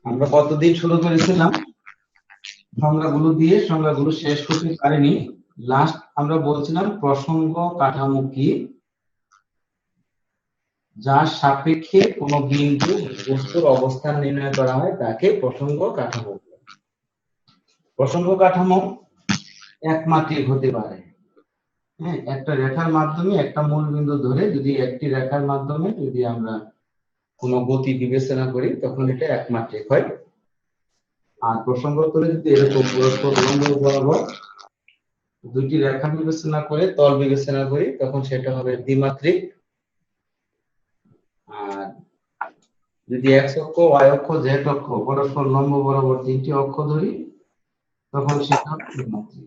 আমরা কতদিন শুরু করেছিলাম সংজ্ঞাগুলো দিয়ে, সংজ্ঞাগুলো শেষ করতে পারিনি। লাস্ট আমরা বলছিলাম প্রসঙ্গ কাঠামো কি, যার সাপেক্ষে কোনো বিন্দু বস্তুর অবস্থান নির্ণয় করা হয় তাকে প্রসঙ্গ কাঠামো বলে। প্রসঙ্গ কাঠামো একমাত্রিক হতে পারে। হ্যাঁ, একটা রেখার মাধ্যমে একটা মূল বিন্দু ধরে যদি একটি রেখার মাধ্যমে যদি আমরা কোনো গতি বিবেচনা করি তখন এটা একমাত্রিক হয়। আর প্রসঙ্গ করে যদি এরকম পরস্পর লম্ব বরাবর দুটি রেখা বিবেচনা করে তল বিবেচনা করি তখন সেটা হবে দ্বিমাত্রিক। আর যদি এক্স অক্ষ, ওয়াই অক্ষ, জেড অক্ষ পরস্পর লম্ব বরাবর তিনটি অক্ষ ধরি তখন সেটা হবে ত্রিমাত্রিক।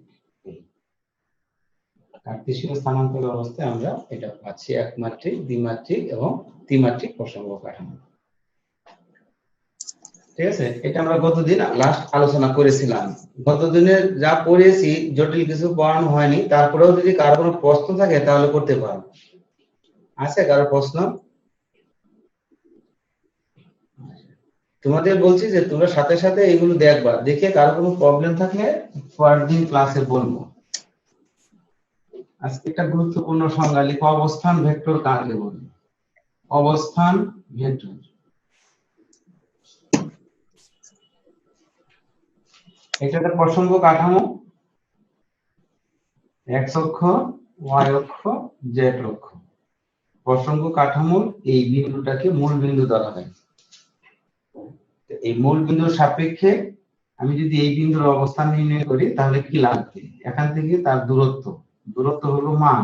কার্তেশীয় স্থানান্তর অবস্থায় আমরা এটা পাচ্ছি একমাত্রিক, দ্বিমাত্রিক এবং ত্রিমাত্রিক প্রসঙ্গ কাঠামো। ঠিক আছে, এটা আমরা গতদিন লাস্ট আলোচনা করেছিলাম। গতদিনে যা পড়েছি জটিল কিছু পড়ানো হয়নি, তারপরেও যদি কারো কোনো প্রশ্ন থাকে তাহলে করতে পারো। আছে কারো প্রশ্ন? তোমাদের বলছি যে তোমরা সাথে সাথে এগুলো দেখবা, দেখে কারো কোনো প্রবলেম থাকলে পরদিন ক্লাসে বলবো। আজকে একটা গুরুত্বপূর্ণ সংজ্ঞা লিখো, অবস্থান ভেক্টর কাকে বলে? অবস্থান ভেক্টর এটা একটা প্রসঙ্গ কাঠামো, এক্স অক্ষ, ওয়াই অক্ষ, জেড অক্ষ। প্রসঙ্গ কাঠামোর এই বিন্দুটাকে মূল বিন্দু ধরা হয়। এই মূল বিন্দুর সাপেক্ষে আমি যদি এই বিন্দুর অবস্থান নির্ণয় করি তাহলে কি লাগবে? এখান থেকে তার দূরত্ব, দূরত্ব হলো মান,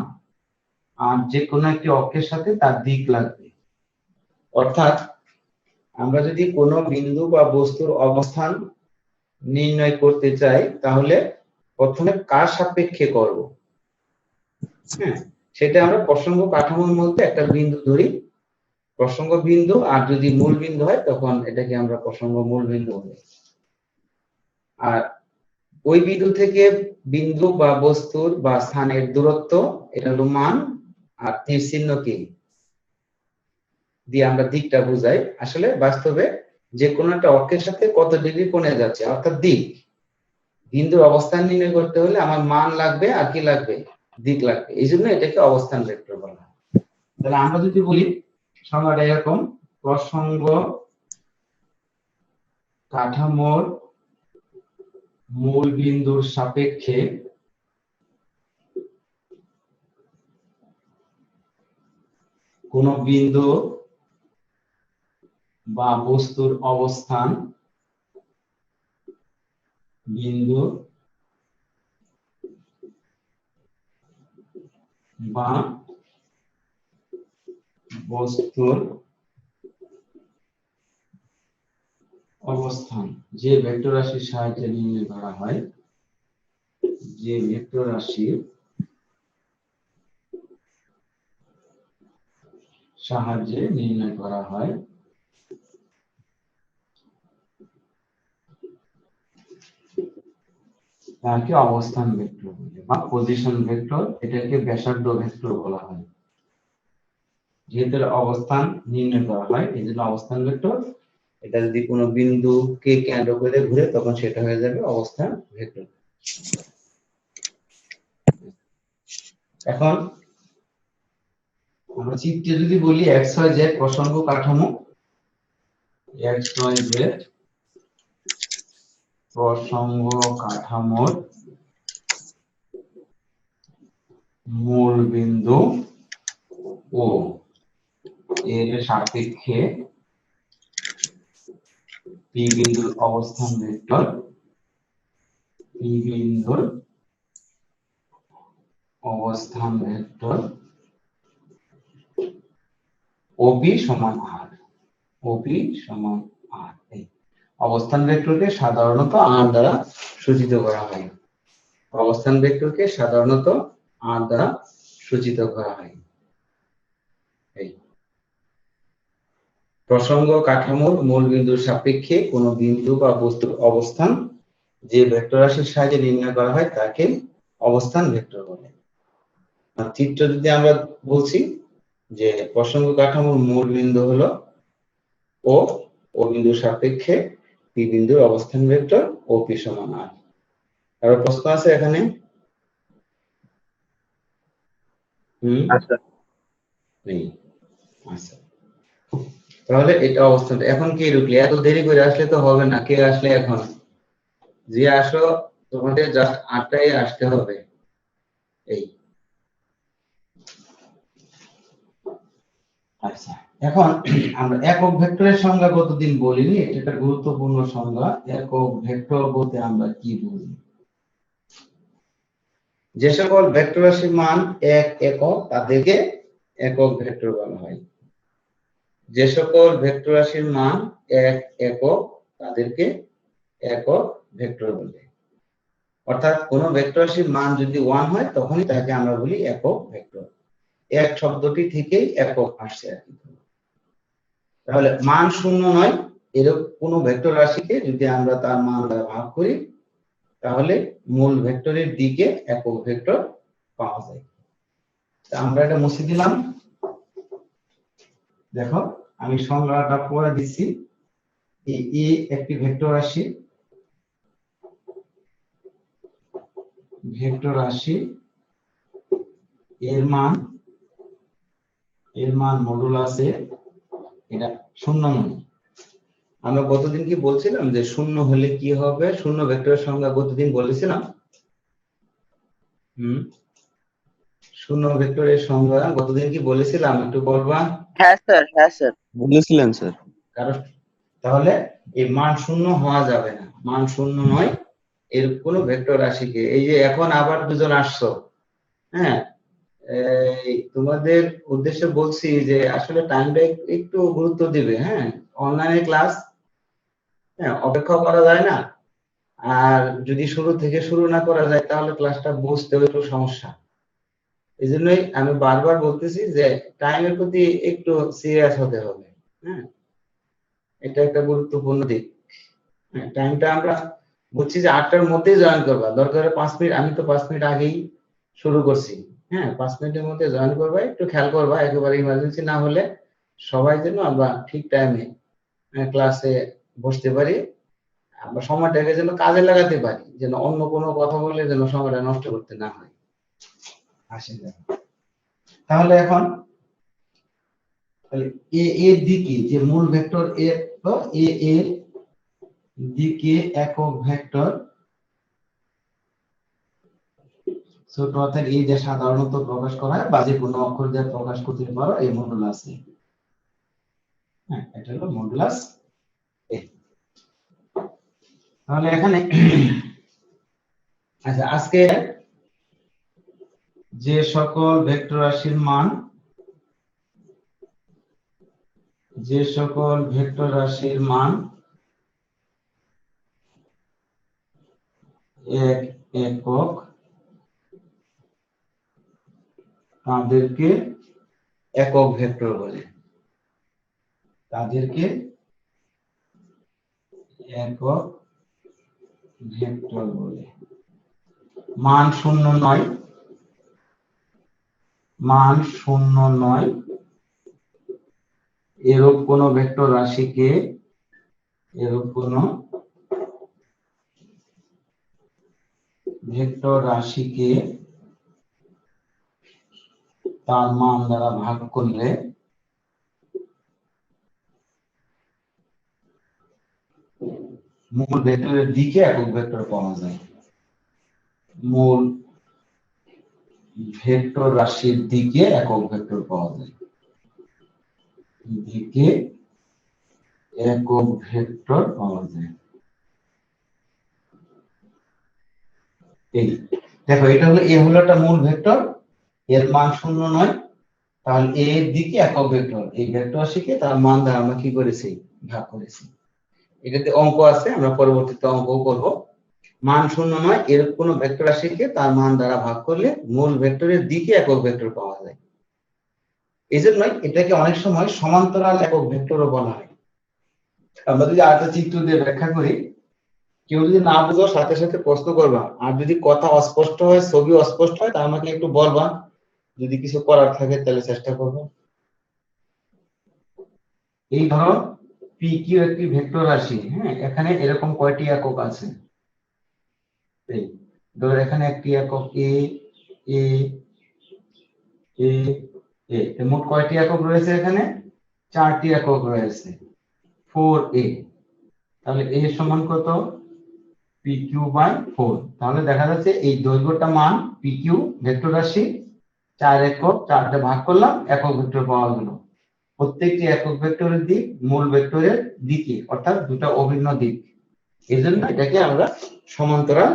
আর যে কোনো একটি অক্ষের সাথে তার দিক লাগবে। অর্থাৎ আমরা যদি কোনো বিন্দু বা বস্তুর অবস্থান নির্ণয় করতে চাই তাহলে প্রথমে কার সাপেক্ষে করব? হ্যাঁ, সেটা আমরা প্রসঙ্গ কাঠামোর মধ্যে একটা বিন্দু ধরি, প্রসঙ্গ বিন্দু, আর যদি মূল বিন্দু হয় তখন এটাকে আমরা প্রসঙ্গ মূল বিন্দু বলি। আর ওই বিন্দু থেকে বিন্দু বা বস্তুর বা স্থানের দূরত্ব এটা হলো মান, আর তীর চিহ্ন কি দিয়ে আমরা দিকটা বুঝাই। আসলে বাস্তবে যে কোনো একটা অক্ষের সাথে কত ডিগ্রি কোণে যাচ্ছে অর্থাৎ দিক। বিন্দুর অবস্থান নির্ণয় করতে হলে আমার মান লাগবে আর কি লাগবে? দিক লাগবে। এই জন্য এটাকে অবস্থান ভেক্টর বলা হয়। তাহলে আমরা যদি বলি সংজ্ঞাটা এরকম, প্রসঙ্গ কাঠামোর মূল বিন্দুর সাপেক্ষে কোন বিন্দু বা বস্তুর অবস্থান, বিন্দু বা বস্তুর অবস্থান যে ভেক্টর রাশির সাহায্যে নির্ণয় করা হয়, যে ভেক্টর রাশির সাহায্যে নির্ণয় করা হয় তাকে অবস্থান ভেক্টর বলে বা পজিশন ভেক্টর, এটাকে ব্যাসার্ধ ভেক্টর বলা হয়। যেহেতু অবস্থান নির্ণয় করা হয় এই জন্য অবস্থান ভেক্টর। এটা যদি কোনো বিন্দুকে কেন্দ্র করে ঘুরে তখন সেটা হয়ে যাবে অবস্থান ভেক্টর। এখন আমরা চিত্রে যদি বলি এক্স ওয়াই জেড প্রসঙ্গ কাঠামো, এক্স ওয়াই জেড প্রসঙ্গ কাঠামোর মূল বিন্দু ও এর সাপেক্ষে পি বিন্দুর অবস্থান ভেক্টর, পি বিন্দুর অবস্থান ভেক্টর ওপি সমান আর, ওপি সমান আর। এই অবস্থান ভেক্টরকে সাধারণত আর দ্বারা সূচিত করা হয়। অবস্থান ভেক্টরকে সাধারণত আর দ্বারা সূচিত করা হয়। এই প্রসঙ্গ কাঠামোর মূল বিন্দুর সাপেক্ষে কোন বিন্দু বা বস্তুর অবস্থান যে ভেক্টর রাশির সাহায্যে নির্ণয় করা হয় তাকে অবস্থান ভেক্টর বলে। আর চিত্র যদি আমরা বলছি যে প্রসঙ্গ কাঠামোর মূল বিন্দু হলো ও, ও বিন্দুর সাপেক্ষে পি বিন্দুর অবস্থান ভেক্টর ওপি সমান আর। কারো প্রশ্ন আছে এখানে? আচ্ছা নেই। আচ্ছা, তাহলে এটা অবস্থান। এখন কে ঢুকলে? এত দেরি করে আসলে তো হবে না। কে আসলে এখন? যে আসো, তোমাদের জাস্ট 8টায় আসতে হবে। এই আচ্ছা, এখন আমরা একক ভেক্টরের সংজ্ঞা কতদিন বলিনি, এটা একটা গুরুত্বপূর্ণ সংজ্ঞা। একক ভেক্টর বলতে আমরা কি বুঝি? যে সকল ভেক্টর রাশির মান এক একক তাদেরকে একক ভেক্টর বলা হয়। যে সকল ভেক্টর রাশির মান এক একক তাদেরকে একক ভেক্টর বলে। অর্থাৎ কোন ভেক্টর রাশির মান যদি 1 হয় তখনই তাকে আমরা বলি একক ভেক্টর। এক শব্দটি থেকেই একক আসছে আর কি। তাহলে মান শূন্য নয় এরকম কোন ভেক্টর রাশিকে যদি আমরা তার মান দ্বারা ভাগ করি তাহলে মূল ভেক্টরের দিকে একক ভেক্টর পাওয়া যায়। আমরা এটা মুছে দিলাম। দেখো আমি সংজ্ঞাটা পরে দিচ্ছি। এ একটি ভেক্টর রাশি, এর মান মডুলাসে এটা শূন্য নয়। আমরা গতদিন কি বলছিলাম যে শূন্য হলে কি হবে? শূন্য ভেক্টরের সংজ্ঞা গতদিন বলেছিলাম। শূন্য ভেক্টরের সংজ্ঞা গতদিন কি বলেছিলাম? একটু বলবা? হ্যাঁ স্যার বলেছিলেন স্যার। কারণ তাহলে এই মান শূন্য হওয়া যাবে না, মান শূন্য নয় এর কোন ভেক্টর রাশিকে। এই যে এখন আবার দুজন আসছো, হ্যাঁ, তোমাদের উদ্দেশ্যে বলছি যে আসলে টাইমটা একটু গুরুত্ব দিবে। হ্যাঁ, অনলাইনে ক্লাস, হ্যাঁ, অপেক্ষা করা যায় না। আর যদি শুরু থেকে শুরু না করা যায় তাহলে ক্লাসটা বুঝতে একটু সমস্যা। এই জন্যই আমি বারবার বলতেছি যে টাইমের প্রতি একটু সিরিয়াস হতে হবে। হ্যাঁ, এটা একটা গুরুত্বপূর্ণ দিক। টাইমটা আমরা বলছি যে 8টার মধ্যেই জয়েন করবা, দরকার 5 মিনিট। আমি তো 5 মিনিট আগেই শুরু করছি। হ্যাঁ, 5 মিনিটের মধ্যে জয়েন করবা, একটু খেয়াল করবা একেবারে ইমার্জেন্সি না হলে সবাই যেন আমরা ঠিক টাইমে ক্লাসে বসতে পারি। আমরা সময়টাকে যেন কাজে লাগাতে পারি, যেন অন্য কোনো কথা বলে যেন সময়টা নষ্ট করতে না হয়। আসেন তাহলে এখন এ এর দিকে যে মূল ভেক্টর এ, তো এ এর দিকে একক ভেক্টর ছোট হাতের এই যে সাধারণত প্রকাশ করা হয় বা যে কোনো অক্ষর দিয়ে প্রকাশ করতে পারো এই মডুলাস এ। হ্যাঁ, এটা হলো মডুলাস এ। তাহলে এখানে আচ্ছা, আজকে যে সকল ভেক্টর রাশির মান এক একক তাদেরকে একক ভেক্টর বলে। মান শূন্য নয় এরূপ কোন ভেক্টর রাশিকে তার মান দ্বারা ভাগ করলে মূল ভেক্টরের দিকে একক ভেক্টর পাওয়া যায়। মূল ভেক্টর রাশির দিকে একক ভেক্টর পাওয়া যায়। এই দেখো, এটা হলো এ হলো একটা মূল ভেক্টর, এর মান শূন্য নয়। তাহলে এ এর দিকে একক ভেক্টর, এই ভেক্টর রাশিকে তার মান দ্বারা আমরা কি করেছি? ভাগ করেছি। এটাতে অঙ্ক আছে, আমরা পরবর্তীতে অঙ্ক করব। মান শূন্য নয় এর কোন ভেক্টর রাশিকে তার মান দ্বারা ভাগ করলে মূল ভেক্টরের দিকে একক ভেক্টর পাওয়া যায়। এই জন্যই এটাকে অনেক সময় সমান্তরাল একক ভেক্টরও বলা হয়। আমরা যদি আরেকটা চিত্র দিয়ে ব্যাখ্যা করি, কেউ যদি না বুঝো সাথে সাথে প্রশ্ন করবা, আর যদি কথা অস্পষ্ট হয়, ছবি অস্পষ্ট হয়, তা আমাকে একটু বলবা। যদি কিছু করার থাকে তাহলে চেষ্টা করবো। এই ধরো পি কিউ একটি ভেক্টর রাশি। হ্যাঁ, এখানে এরকম কয়টি একক আছে? এই ধরো এখানে একটি একক এ এ এ এ, মোট কয়টি একক রয়েছে এখানে? 4টি একক রয়েছে, 4a। তাহলে a সমান কত? pq by 4। তাহলে দেখা যাচ্ছে এই দৈর্ঘ্যটা মান pq ভেক্টর রাশি, 4 একক, 4টা ভাগ করলাম, একক ভেক্টর পাওয়া গেল। প্রত্যেকটি একক ভেক্টরের দিক মূল ভেক্টরের দিকে, অর্থাৎ দুটো অভিন্ন দিক। এজন্য এটাকে আমরা সমান্তরাল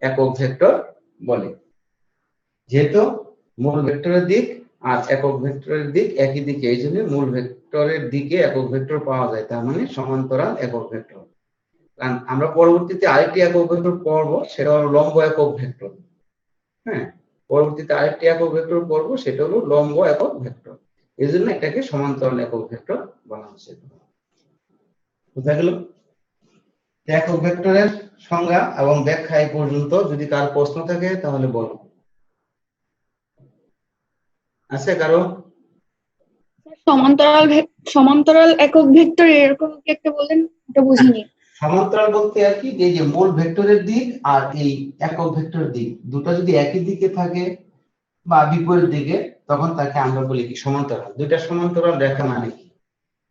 একক ভেক্টর বলে। যেহেতু মূল ভেক্টরের দিক আর একক ভেক্টরের দিক একই দিকে, এই জন্য মূল ভেক্টরের দিকে একক ভেক্টর পাওয়া যায়, তার মানে সমান্তরাল একক ভেক্টর। কারণ আমরা পরবর্তীতে আরেকটি একক ভেক্টর পড়ব, সেটা হলো লম্ব একক ভেক্টর। হ্যাঁ, পরবর্তীতে আরেকটি একক ভেক্টর পড়ব, সেটা হলো লম্ব একক ভেক্টর। এই জন্য এটাকে সমান্তরাল একক ভেক্টর বলা হচ্ছে। বুঝা গেল? একক ভেক্টরের সংজ্ঞা এবং ব্যাখ্যা এই পর্যন্ত। যদি কার প্রশ্ন থাকে তাহলে বলো। আছে কারো? সমান্তরাল একক ভেক্টর এরকম কি একটা বললেন, এটা বুঝিনি। সমান্তরাল বলতে আর কি, যে মূল ভেক্টরের দিক আর এই একক ভেক্টরের দিক দুটো যদি একই দিকে থাকে বা বিপরীত দিকে, তখন তাকে আমরা বলি কি সমান্তরাল। দুইটা সমান্তরাল রেখা মানে কি?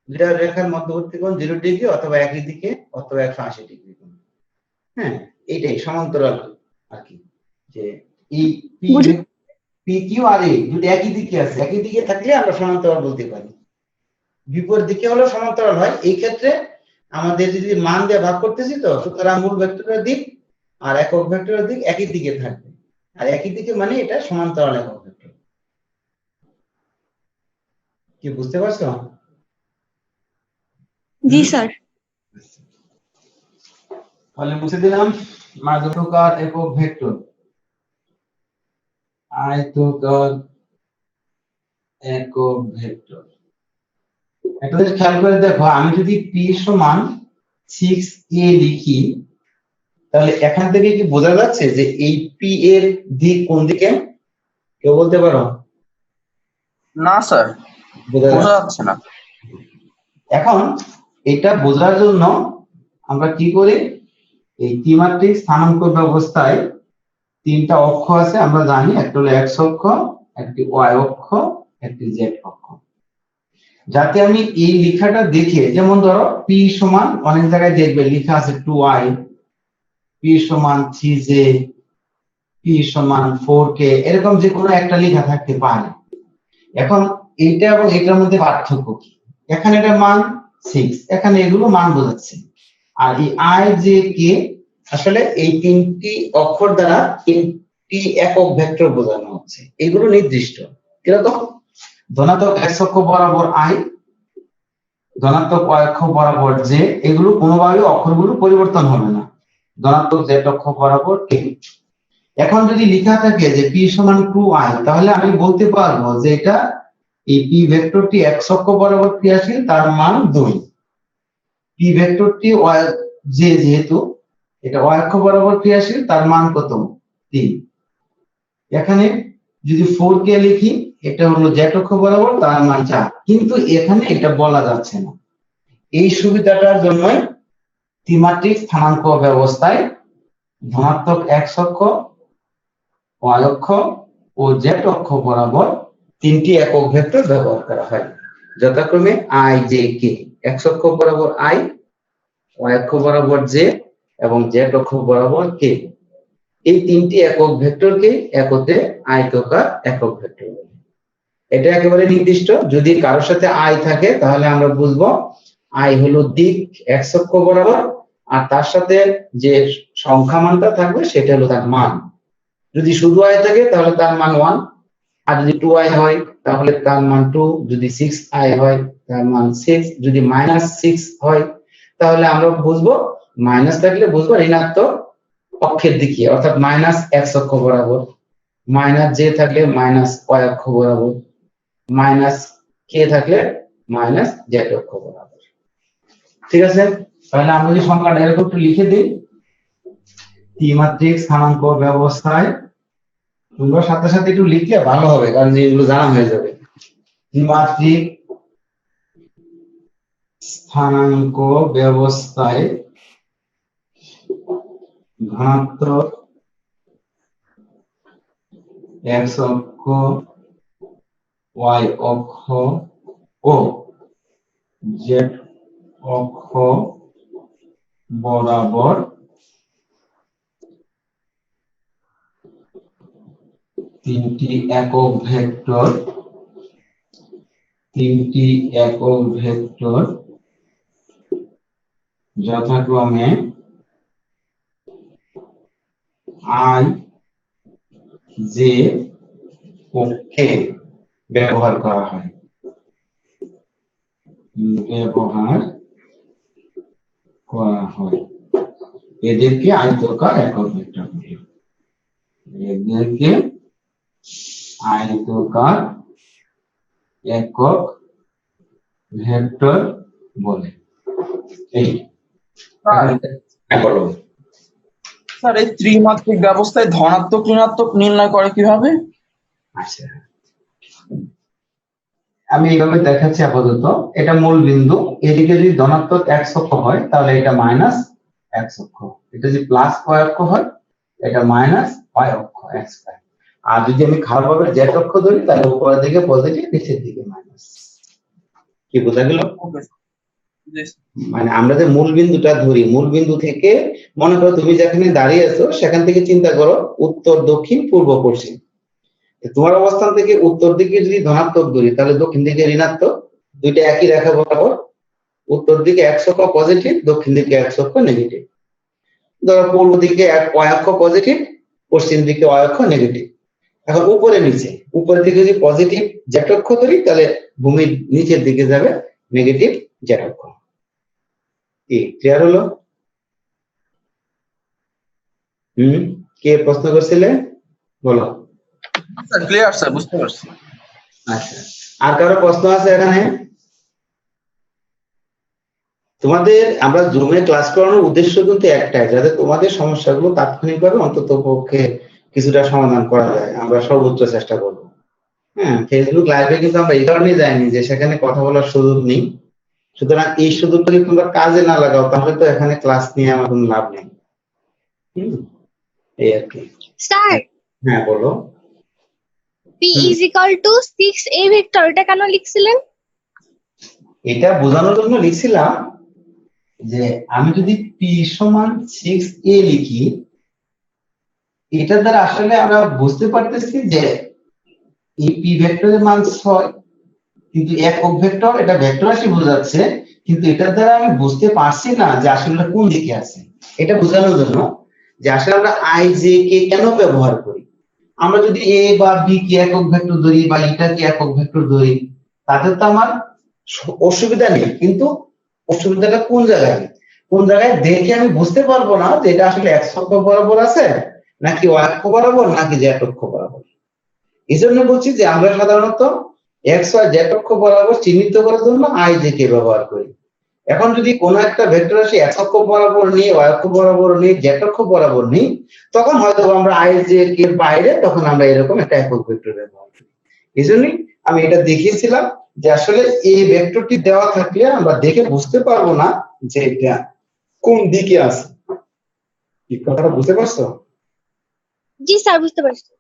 দুইটা রেখার মধ্যবর্তী কোণ 0 ডিগ্রি অথবা একই দিকে অথবা 180 ডিগ্রি কোণ। হ্যাঁ, এইটাই সমান্তরাল আর কি। যে এই পি কিউ আর এ দুটো একই দিকে আছে, একই দিকে থাকলে আমরা সমান্তরাল বলতে পারি। বিপরীত দিকে হলে সমান্তরাল হয়। এই ক্ষেত্রে আমাদের যদি মান দিয়ে ভাগ করতেছি, তো সুতরাং মূল ভেক্টরের দিক আর একক ভেক্টরের দিক একই দিকে থাকবে, আর একই দিকে মানে এটা সমান্তরাল একক ভেক্টর। কি বুঝতে পারছো? জি স্যার। তাহলে মুছে দিলাম আয়তকার একক ভেক্টর। আয়তকার একক ভেক্টর একটা জিনিস খেয়াল করে দেখো, আমি যদি p সমান 6a লিখি, তাহলে এখান থেকে কি বোঝা যাচ্ছে যে এই p এর দিক কোন দিকে? কেউ বলতে পারো? না স্যার, বোঝা বোঝা যাচ্ছে যাচ্ছে না। এখন এটা বোঝার জন্য আমরা কি করি, এই ত্রিমাত্রিক স্থানাঙ্ক ব্যবস্থায় তিনটা অক্ষ আছে আমরা জানি, একটা হলো x অক্ষ, একটি y অক্ষ, একটি z অক্ষ। যাতে আমি এই লেখাটা দেখে, যেমন ধরো p সমান, অনেক জায়গায় দেখবে লেখা আছে 2y, p সমান 3j, p সমান 4k, এরকম যে কোনো একটা লেখা থাকতে পারে। এখন এইটা এবং এটার মধ্যে পার্থক্য কি? এখানে এটা মান 6, এখানে এগুলো মান বোঝাচ্ছে। আর এই i j k আসলে এই তিনটি অক্ষর দ্বারা তিনটি একক ভেক্টর বোঝানো হচ্ছে। এগুলো নির্দিষ্ট। কিরকম? ধনাত্মক x অক্ষ বরাবর i, ধনাত্মক y অক্ষ বরাবর j, এগুলো কোনোভাবে অক্ষরগুলো পরিবর্তন হবে না। ধনাত্মক z অক্ষ বরাবর k। এখন যদি লেখা থাকে যে p সমান 2i, তাহলে আমি বলতে পারবো যে এটা এই p ভেক্টরটি x অক্ষ বরাবর ক্রিয়াশীল, তার মান 2। p ভেক্টরটি y j যেহেতু এটা y অক্ষ বরাবর ক্রিয়াশীল, তার মান কত? 3। এখানে যদি 4k লিখি, এটা হলো z অক্ষ বরাবর, তার মান 4। কিন্তু এখানে এটা বলা যাচ্ছে না। এই সুবিধাটার জন্যই ত্রিমাত্রিক স্থানাঙ্ক ব্যবস্থায় ধনাত্মক x অক্ষ, y অক্ষ ও z অক্ষ বরাবর তিনটি একক ভেক্টর ব্যবহার করা হয়, যথাক্রমে i j k। x অক্ষ বরাবর i, y অক্ষ বরাবর j এবং z অক্ষ বরাবর k। এই তিনটি একক ভেক্টরকে একত্রে আয়তকার একক ভেক্টর বলে। এটা একেবারে নির্দিষ্ট। যদি কারোর সাথে i থাকে, তাহলে আমরা বুঝবো i হলো দিক x অক্ষ বরাবর, আর তার সাথে যে সংখ্যা মানটা থাকবে সেটা হলো তার মান। যদি শুধু i থাকে তাহলে তার মান 1, আর যদি 2i হয় তাহলে তার মান 2, যদি 6i হয় তার মান 6, যদি -6 হয় তাহলে আমরা বুঝবো, মাইনাস থাকলে বুঝবো ঋণাত্মক অক্ষের দিকে, অর্থাৎ -x অক্ষ বরাবর, j থাকলে -y অক্ষ বরাবর, -k থাকলে -z অক্ষ বরাবর। ঠিক আছে? তাহলে আমরা যদি সংখ্যাটা এরকম একটু লিখে দিই, ত্রিমাত্রিক স্থানাঙ্ক ব্যবস্থায়, তোমরা সাথে সাথে একটু লিখলে ভালো হবে, কারণ এগুলো জানা হয়ে যাবে। ত্রিমাত্রিক স্থানাঙ্ক ব্যবস্থায় ধনাত্মক x অক্ষ y অক্ষ ও z অক্ষ বরাবর তিনটি একক ভেক্টর যথাক্রমে i j ও k ব্যবহার করা হয় এদেরকে আয়তাকার একক ভেক্টর বলে। এদেরকে আয়তাকার একক ভেক্টর বলে। এই বলো। স্যার এই ত্রিমাত্রিক ব্যবস্থায় ধনাত্মক ঋণাত্মক নির্ণয় করে কিভাবে? আচ্ছা, আমি এইভাবে দেখাচ্ছি আপাতত। এটা মূল বিন্দু, এদিকে যদি ধনাত্মক x অক্ষ হয় তাহলে এটা মাইনাস x অক্ষ, এটা যদি প্লাস y অক্ষ হয় এটা মাইনাস y অক্ষ x প্রাইম। আর যদি আমি খারাপভাবে z অক্ষ ধরি তাহলে উপরের দিকে পজিটিভ, নিচের দিকে মাইনাস। কি বোঝা গেল? মানে আমরা যে মূল বিন্দুটা ধরি, মূল বিন্দু থেকে মনে করো তুমি যেখানে দাঁড়িয়ে আছো সেখান থেকে চিন্তা করো উত্তর দক্ষিণ পূর্ব পশ্চিম। তোমার অবস্থান থেকে উত্তর দিকে যদি ধনাত্মক ধরি তাহলে দক্ষিণ দিকে ঋণাত্মক, দুইটা একই রেখা বরাবর। উত্তর দিকে x অক্ষ পজিটিভ, দক্ষিণ দিকে x অক্ষ নেগেটিভ। ধরো পূর্ব দিকে y অক্ষ পজিটিভ, পশ্চিম দিকে y অক্ষ নেগেটিভ। এখন উপরে নিচে, উপরের দিকে যদি পজিটিভ z অক্ষ ধরি তাহলে ভূমির নিচের দিকে যাবে নেগেটিভ z অক্ষ। কি ক্লিয়ার হলো? কে প্রশ্ন করছিলে বলো? স্যার ক্লিয়ার স্যার, বুঝতে পারছি। আচ্ছা, আর কারো প্রশ্ন আছে এখানে? তোমাদের আমরা জুমে ক্লাস করানোর উদ্দেশ্য কিন্তু একটাই, যাতে তোমাদের সমস্যাগুলো তাৎক্ষণিকভাবে অন্তত পক্ষে কিছুটা সমাধান করা যায়। আমরা সর্বোচ্চ চেষ্টা করব। হ্যাঁ, ফেসবুক লাইভে কিন্তু আমরা এই কারণে যাইনি যে সেখানে কথা বলার সুযোগ নেই। সুতরাং এই সুযোগটা যদি তোমরা কাজে না লাগাও তাহলে তো এখানে ক্লাস নিয়ে আমার কোনো লাভ নেই। এই আর কি। স্যার, হ্যাঁ বলো। p is equal to 6a vector, এটা কেন লিখছিলেন? এটা বোঝানোর জন্য লিখছিলাম যে আমি যদি p সমান 6a লিখি, এটা দ্বারা আসলে আমরা বুঝতে পারতেছি যে এই p ভেক্টরের মান 6, কিন্তু একক ভেক্টর, এটা ভেক্টর রাশি বোঝাচ্ছে, কিন্তু এটার দ্বারা আমি বুঝতে পারছি না যে আসলে কোন দিকে আছে। এটা বোঝানোর জন্য যে আসলে আমরা i j k কেন ব্যবহার করি। আমরা যদি a বা b কে একক ভেক্টর ধরি বা এটা কে একক ভেক্টর ধরি তাতে তো আমার অসুবিধা নেই, কিন্তু অসুবিধাটা কোন জায়গায় দেখে আমি বুঝতে পারবো না যে এটা আসলে x অক্ষ বরাবর আছে নাকি y অক্ষ বরাবর নাকি z অক্ষ বরাবর। এই জন্য বলছি যে আমরা সাধারণত x y z অক্ষ বরাবর চিহ্নিত করার জন্য i j k ব্যবহার করি। এখন যদি কোনো একটা ভেক্টর রাশি x অক্ষ বরাবর নিয়ে y অক্ষ বরাবর নিয়ে z অক্ষ বরাবর নিই, তখন হয়তো আমরা i j k এর বাইরে তখন আমরা এরকম একটা একক ভেক্টর ব্যবহার করি। এইজন্যই আমি এটা দেখিয়েছিলাম যে আসলে এই ভেক্টরটি দেওয়া থাকলে আমরা দেখে বুঝতে পারবো না যে এটা কোন দিকে আছে। কি কথাটা বুঝতে পারছো? জি স্যার, বুঝতে পারছি।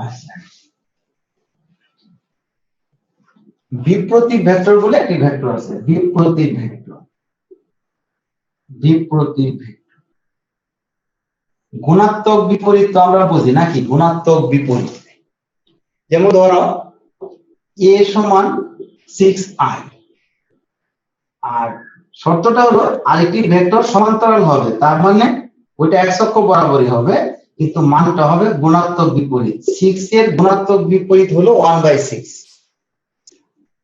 আচ্ছা, বিপ্রতীক ভেক্টর বলে একটি ভেক্টর আছে। বিপ্রতীক ভেক্টর গুণাত্মক বিপরীত তো আমরা বুঝি নাকি? গুণাত্মক বিপরীত, যেমন ধরো a সমান 6i, আর শর্তটা হলো আরেকটি ভেক্টর সমান্তরাল হবে, তার মানে ওইটা x অক্ষ বরাবরই হবে, কিন্তু মানটা হবে গুণাত্মক বিপরীত। 6 এর গুণাত্মক বিপরীত হলো 1/6,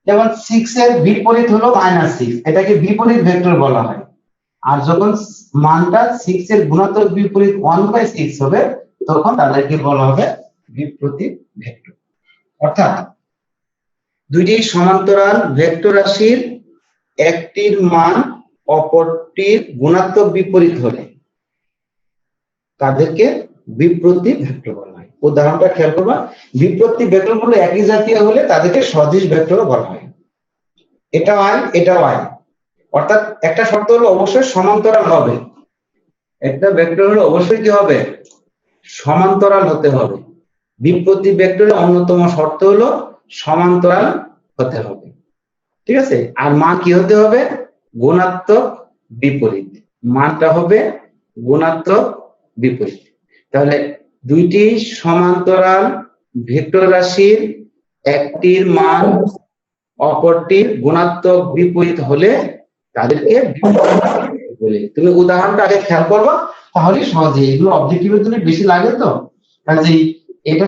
যেমন 6 এর বিপরীত হলো -6, এটাকে বিপরীত ভেক্টর বলা হয়। আর যখন মানটা 6 এর গুণাত্মক বিপরীত 1/6 হবে তখন তাদেরকে বলা হবে বিপ্রতীক ভেক্টর। অর্থাৎ দুইটি সমান্তরাল ভেক্টর রাশির একটির মান অপরটির গুণাত্মক বিপরীত হলে তাদেরকে বিপ্রতীক ভেক্টর বলা হয়। উদাহরণটা খেয়াল করবা, বিপ্রতীক ভেক্টরগুলো একই জাতীয় হলে তাদেরকে সদিশ ভেক্টর বলা হয়। এটা y, এটা y, অর্থাৎ একটা শর্ত হলো অবশ্যই সমান্তরাল হবে, একটা ভেক্টর হলো অবশ্যই কি হবে, সমান্তরাল হতে হবে। বিপরীত ভেক্টরের অন্যতম শর্ত হলো সমান্তরাল হতে হবে, ঠিক আছে। আর মান কি হতে হবে, গুণাত্মক বিপরীত, মানটা হবে গুণাত্মক বিপরীত। তাহলে দুইটি সমান্তরাল ভেক্টর রাশির একটির মান অপরটির গুণাত্মক বিপরীত হলে তাদেরকে বিপরীত বলে। তুমি উদাহরণটা আগে খেয়াল করবা, তাহলে সহজে, এগুলো অবজেক্টিভের জন্য বেশি লাগে তো, কাজেই এটা,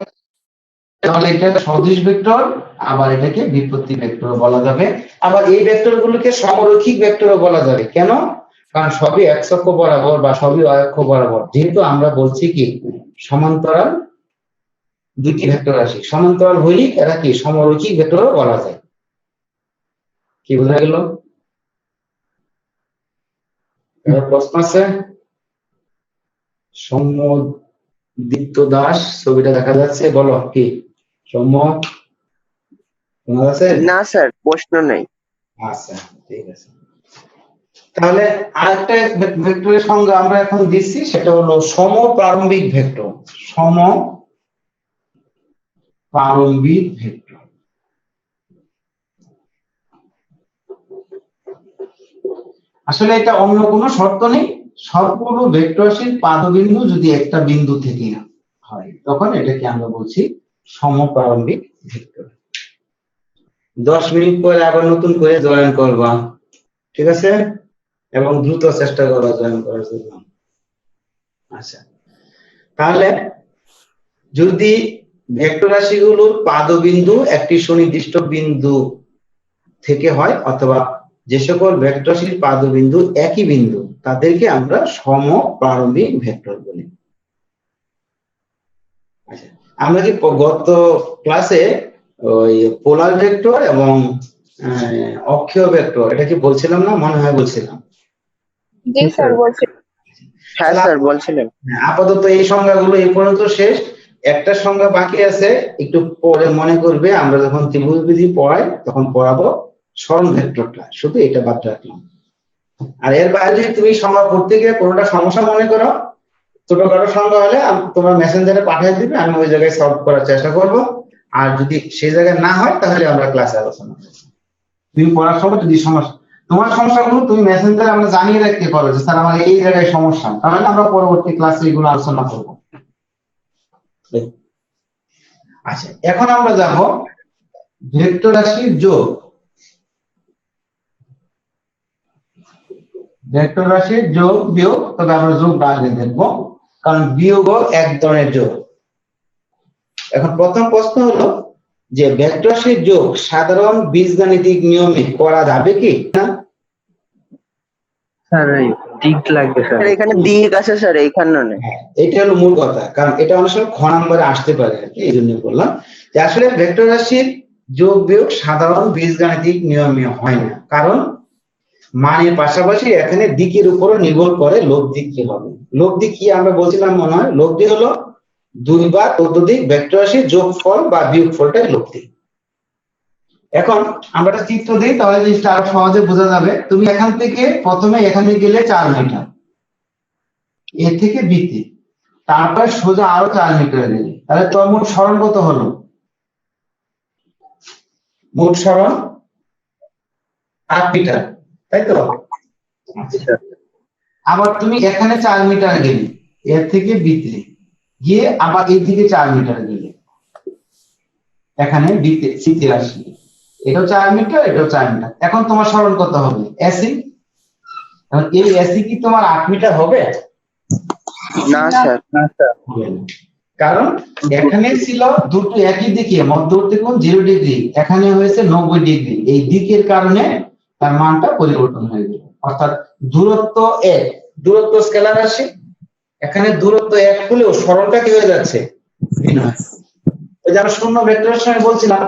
তাহলে এটা সদিশ ভেক্টর, আবার এটাকে বিপরীত ভেক্টর বলা যাবে। আবার এই ভেক্টর গুলোকে সমরৈখিক ভেক্টরও বলা যাবে। কেন? কারণ সবই x অক্ষ বরাবর বা সবই y অক্ষ বরাবর, যেহেতু আমরা বলছি কি সমান্তরাল দুটি ভেক্টর রাশি, সমান্তরাল হইলে এরা কি সমরৈখিক ভেক্টরও বলা যায়। কি বোঝা গেল? প্রশ্ন আছে? সৌম্যদীপ্ত দাস, ছবিটা দেখা যাচ্ছে, বলো কি সৌম্য, শোনা যাচ্ছে? না স্যার, প্রশ্ন নেই। আচ্ছা, ঠিক আছে। তাহলে আরেকটা ভেক্টরের সংজ্ঞা আমরা এখন দিচ্ছি, সেটা হলো সমপ্রারম্ভিক ভেক্টর। সমপ্রারম্ভিক ভেক্টর আসলে এটা অন্য কোনো শর্ত নেই, সবগুলো ভেক্টর রাশির পাদবিন্দু যদি একটা বিন্দু থেকে হয় তখন এটাকে আমরা বলছি সমপ্রারম্ভিক ভেক্টর। 10 মিনিট পরে আবার নতুন করে জয়েন করবা, ঠিক আছে, এবং দ্রুত চেষ্টা করবা জয়েন করার জন্য। আচ্ছা, তাহলে যদি ভেক্টর রাশিগুলোর পাদবিন্দু একটি সুনির্দিষ্ট বিন্দু থেকে হয়, অথবা যে সকল ভেক্টর রাশির পাদবিন্দু একই বিন্দু, তাদেরকে আমরা সমপ্রারম্ভিক ভেক্টর বলি। আচ্ছা, আমরা কি গত ক্লাসে ওই পোলার ভেক্টর এবং অক্ষীয় ভেক্টর এটা কি বলছিলাম না? মনে হয় বলছিলাম। জি স্যার বলছি। হ্যাঁ স্যার বলছিলেন। আপাতত এই সংজ্ঞাগুলো এই পর্যন্ত শেষ। একটা সংজ্ঞা বাকি আছে, একটু পরে মনে করবে, আমরা যখন ত্রিভুজবিধি পড়াই তখন পড়াবো সরণ ভেক্টরটা, শুধু এটা বাদ রাখলাম। আর এর বাইরে যদি তুমি সংজ্ঞা পড়তে গিয়ে কোনোটা সমস্যা মনে করো, ছোটখাটো সংজ্ঞা হলে তোমার মেসেঞ্জারে পাঠিয়ে দিবে, আমি ওই জায়গায় সলভ করার চেষ্টা করব। আর যদি সেই জায়গায় না হয় তাহলে আমরা ক্লাসে আলোচনা করব। তুমি পড়ার সময় যদি সমস্যা, তোমার সমস্যাগুলো তুমি মেসেঞ্জারে আমরা জানিয়ে রাখতে পারো যে স্যার আমার এই জায়গায় সমস্যা, তাহলে আমরা পরবর্তী ক্লাসে এগুলো আলোচনা করব। আচ্ছা, এখন আমরা যাব ভেক্টর রাশির যোগ। ভেক্টর রাশির যোগ বিয়োগ, তবে আমরা যোগ আগে দেখবো, কারণ বিয়োগও এক ধরনের যোগ। এখন প্রথম প্রশ্ন হলো যে ভেক্টর রাশির যোগ সাধারণ বীজগাণিতিক নিয়মে করা যাবে কি না? স্যার এই দিক লাগবে স্যার। স্যার এখানে দিক আছে স্যার, এইখানে নেই। এটা হলো মূল কথা, কারণ এটা অনেক সময় খ নম্বরে আসতে পারে আর কি, এই জন্য বললাম যে আসলে ভেক্টর রাশির যোগ বিয়োগ সাধারণ বীজগাণিতিক নিয়মে হয় না, কারণ মানের পাশাপাশি এখানে দিকের উপরও নির্ভর করে লব দিক কি হবে। লব দিক কি আমরা বলছিলাম মনে হয়, লব দিক হলো দুই বা ততোধিক ভেক্টর রাশির যোগফল বা বিয়োগফলটাই লব দিক। এখন আমরা একটা চিত্র দিই, তাহলে জিনিসটা আরো সহজে বোঝা যাবে। তুমি এখান থেকে প্রথমে এখানে গেলে 4 মিটার, এ থেকে বিতে, তারপর সোজা আরো 4 মিটার গেলে, তাহলে তোমার মোট সরণ কত হলো? মোট সরণ 8 মিটার, তাই তো? আবার তুমি এখানে 4 মিটার গেলে, এর থেকে বিতে গিয়ে আবার এই দিকে 4 মিটার গেলে, এখানে বিতে সিতে আসি, এটাও 4 মিটার, এটাও 4 মিটার। এখন তোমার সরণ কত হবে? এসি। এখন এই এসি কি তোমার 8 মিটার হবে? না স্যার। হবে না। কারণ এখানে ছিল দুটো একই দিকে, মধ্যবর্তী কোণ 0 ডিগ্রি, এখানে হয়েছে 90 ডিগ্রি। এই দিকের কারণে তার মানটা পরিবর্তন হয়ে গেল। অর্থাৎ দূরত্ব 1, দূরত্ব স্কেলার রাশি, এখানে দূরত্ব 1 হলেও সরণটা কি হয়ে যাচ্ছে? ভিন্ন। ওই যে আমরা শূন্য ভেক্টরের সময় বলছিলাম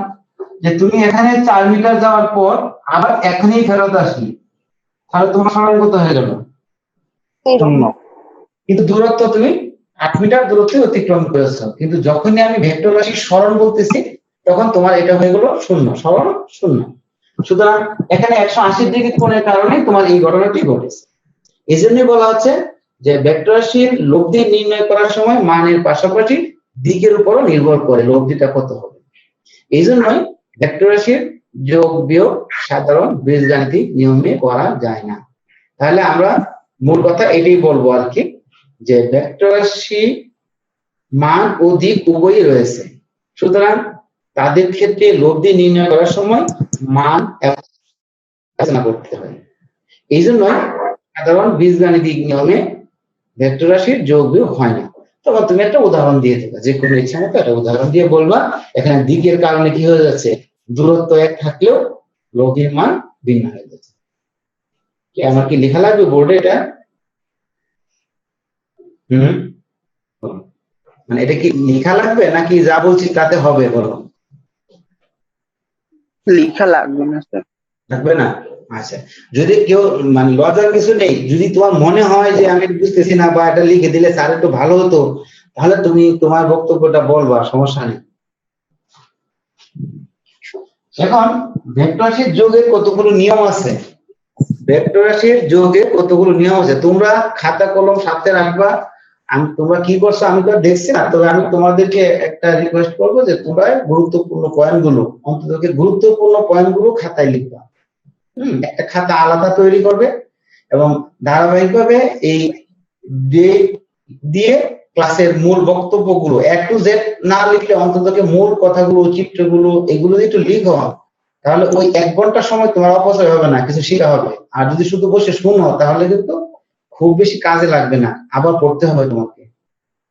যে তুমি এখানে 4 মিটার যাওয়ার পর আবার এখানেই ফেরত আসি, তাহলে তোমার সরণ কত হয়ে গেল? শূন্য। কিন্তু দূরত্ব তুমি 8 মিটার দূরত্বে অতিক্রম করেছো, কিন্তু যখনই আমি ভেক্টর রাশির সরণ বলতেছি তখন তোমার এটা হয়ে গেল শূন্য, সরণ শূন্য। সুতরাং এখানে 180 ডিগ্রি কোণের কারণে তোমার এই ঘটনাটি ঘটেছে। এই জন্যই বলা হচ্ছে যে ভেক্টর রাশির লব্ধি নির্ণয় করার সময় মানের পাশাপাশি দিকের উপরও নির্ভর করে লব্ধিটা কত হবে। এই জন্যই ভেক্টর রাশির যোগ বিয়োগ সাধারণ বীজগাণিতিক নিয়মে করা যায় না। তাহলে আমরা মূল কথা এটাই বলবো আর কি, যে ভেক্টর রাশি মান ও দিক উভয়ই রয়েছে, সুতরাং তাদের ক্ষেত্রে লব্ধি নির্ণয় করার সময় মান আলোচনা করতে হয়। এই জন্যই সাধারণ বীজগাণিতিক নিয়মে ভেক্টর রাশির যোগ বিয়োগ হয় না। তখন তুমি একটা উদাহরণ দিয়ে দেবে, যে কোনো ইচ্ছা মতো একটা উদাহরণ দিয়ে বলবা এখানে দিকের কারণে কি হয়ে যাচ্ছে, দূরত্ব এক থাকলেও লব্ধির মান ভিন্ন হয়ে যাচ্ছে। কি আমার কি লেখা লাগবে বোর্ডে এটা? মানে এটা কি লেখা লাগবে নাকি যা বলছি তাতে হবে? বলো। লেখা লাগবে না স্যার। লাগবে না? আচ্ছা, যদি কেউ মানে লজার কিছু নেই, যদি তোমার মনে হয় যে আমি বুঝতেছি না বা এটা লিখে দিলে স্যার একটু ভালো হতো, তাহলে তুমি তোমার বক্তব্যটা বলবা, সমস্যা নেই। এখন ভেক্টর রাশির যোগের কতগুলো নিয়ম আছে, ভেক্টর রাশির যোগের কতগুলো নিয়ম আছে, তোমরা খাতা কলম সাথে রাখবা। তোমরা কি করছো আমি তো দেখছি না, তবে আমি তোমাদেরকে একটা রিকোয়েস্ট করবো যে তোমরা গুরুত্বপূর্ণ পয়েন্টগুলো, অন্তত গুরুত্বপূর্ণ পয়েন্টগুলো খাতায় লিখবা। একটা খাতা আলাদা তৈরি করবে এবং ধারাবাহিকভাবে এই দিয়ে ক্লাসের মূল বক্তব্যগুলো A to Z না লিখলে অন্তত মূল কথাগুলো, চিত্রগুলো, এগুলো একটু লিখো, তাহলে ওই 1 ঘন্টা সময় তোমার অপচয় হবে না, কিছু শেখা হবে। আর যদি শুধু বসে শুনো তাহলে কিন্তু খুব বেশি কাজে লাগবে না, আবার পড়তে হবে তোমাকে।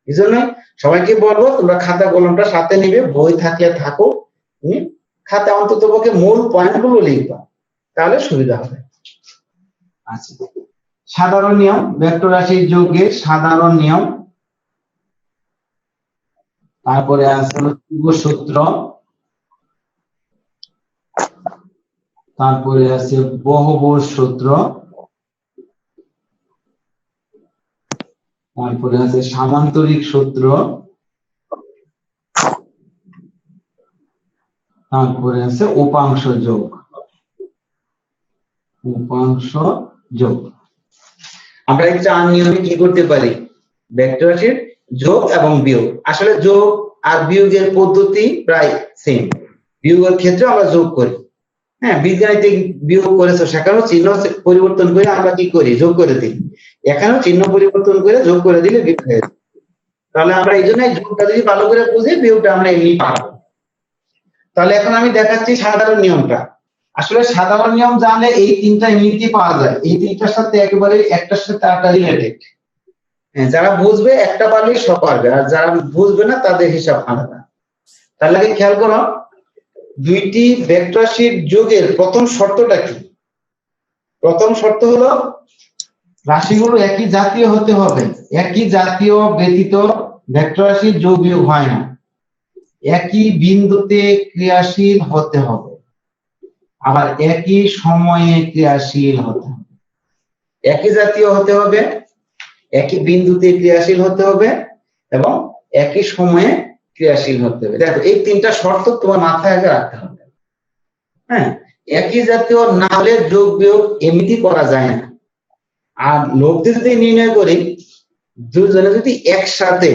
এই জন্য সবাইকে বলবো তোমরা খাতা কলমটা সাথে নিবে, বই থাকলে থাকো, খাতা অন্তত পক্ষে মূল পয়েন্টগুলো লিখবা, তাহলে সুবিধা হবে। আচ্ছা, সাধারণ নিয়ম, ভেক্টর রাশির যোগের সাধারণ নিয়ম। তারপরে আছে ত্রিভুজ সূত্র, তারপরে আছে বহুভুজ সূত্র, তারপরে আছে সামান্তরিক সূত্র, তারপরে আছে উপাংশ যোগ। উপাংশ যোগ আমরা এই 4 নিয়মে কি করতে পারি, ভেক্টর রাশির যোগ এবং বিয়োগ। আসলে যোগ আর বিয়োগের পদ্ধতি প্রায় সেম, বিয়োগের ক্ষেত্রে আমরা যোগ করি। হ্যাঁ, বীজগাণিতিক বিয়োগ করেছো, সেখানেও চিহ্ন পরিবর্তন করে আমরা কি করি, যোগ করে দিই। এখানেও চিহ্ন পরিবর্তন করে যোগ করে দিলে বিয়োগ হয়ে যায়। তাহলে আমরা এই জন্য যোগটা যদি ভালো করে বুঝি, বিয়োগটা আমরা এমনি পাবো। তাহলে এখন আমি দেখাচ্ছি সাধারণ নিয়মটা। আসলে সাধারণ নিয়ম জানলে এই 3টা এমনিতেই পাওয়া যায়, এই 3টার সাথে একেবারে একটার সাথে আরেকটা রিলেটেড। যারা বুঝবে একটা পারলেই সব পারবে, আর যারা বুঝবে না তাদের হিসাব আলাদা। তাহলে খেয়াল করো, দুইটি ভেক্টর রাশির যোগের প্রথম শর্তটা কি? প্রথম শর্ত হলো রাশিগুলো একই জাতীয় হতে হবে। একই জাতীয় ব্যতীত ভেক্টর রাশির যোগ বিয়োগ হয় না। একই বিন্দুতে ক্রিয়াশীল হতে হবে, আবার একই সময়ে ক্রিয়াশীল হতে হবে। একই জাতীয় হতে হবে, একই বিন্দুতে ক্রিয়াশীল হতে হবে এবং একই সময়ে ক্রিয়াশীল হতে হবে। দেখো, এই 3টা শর্ত তোমার মাথায় আগে রাখতে হবে। হ্যাঁ, একই জাতীয় না হলে যোগ বিয়োগ এমনিতেই করা যায় না। আর লব্ধি যদি নির্ণয় করি, দুজনে যদি একসাথে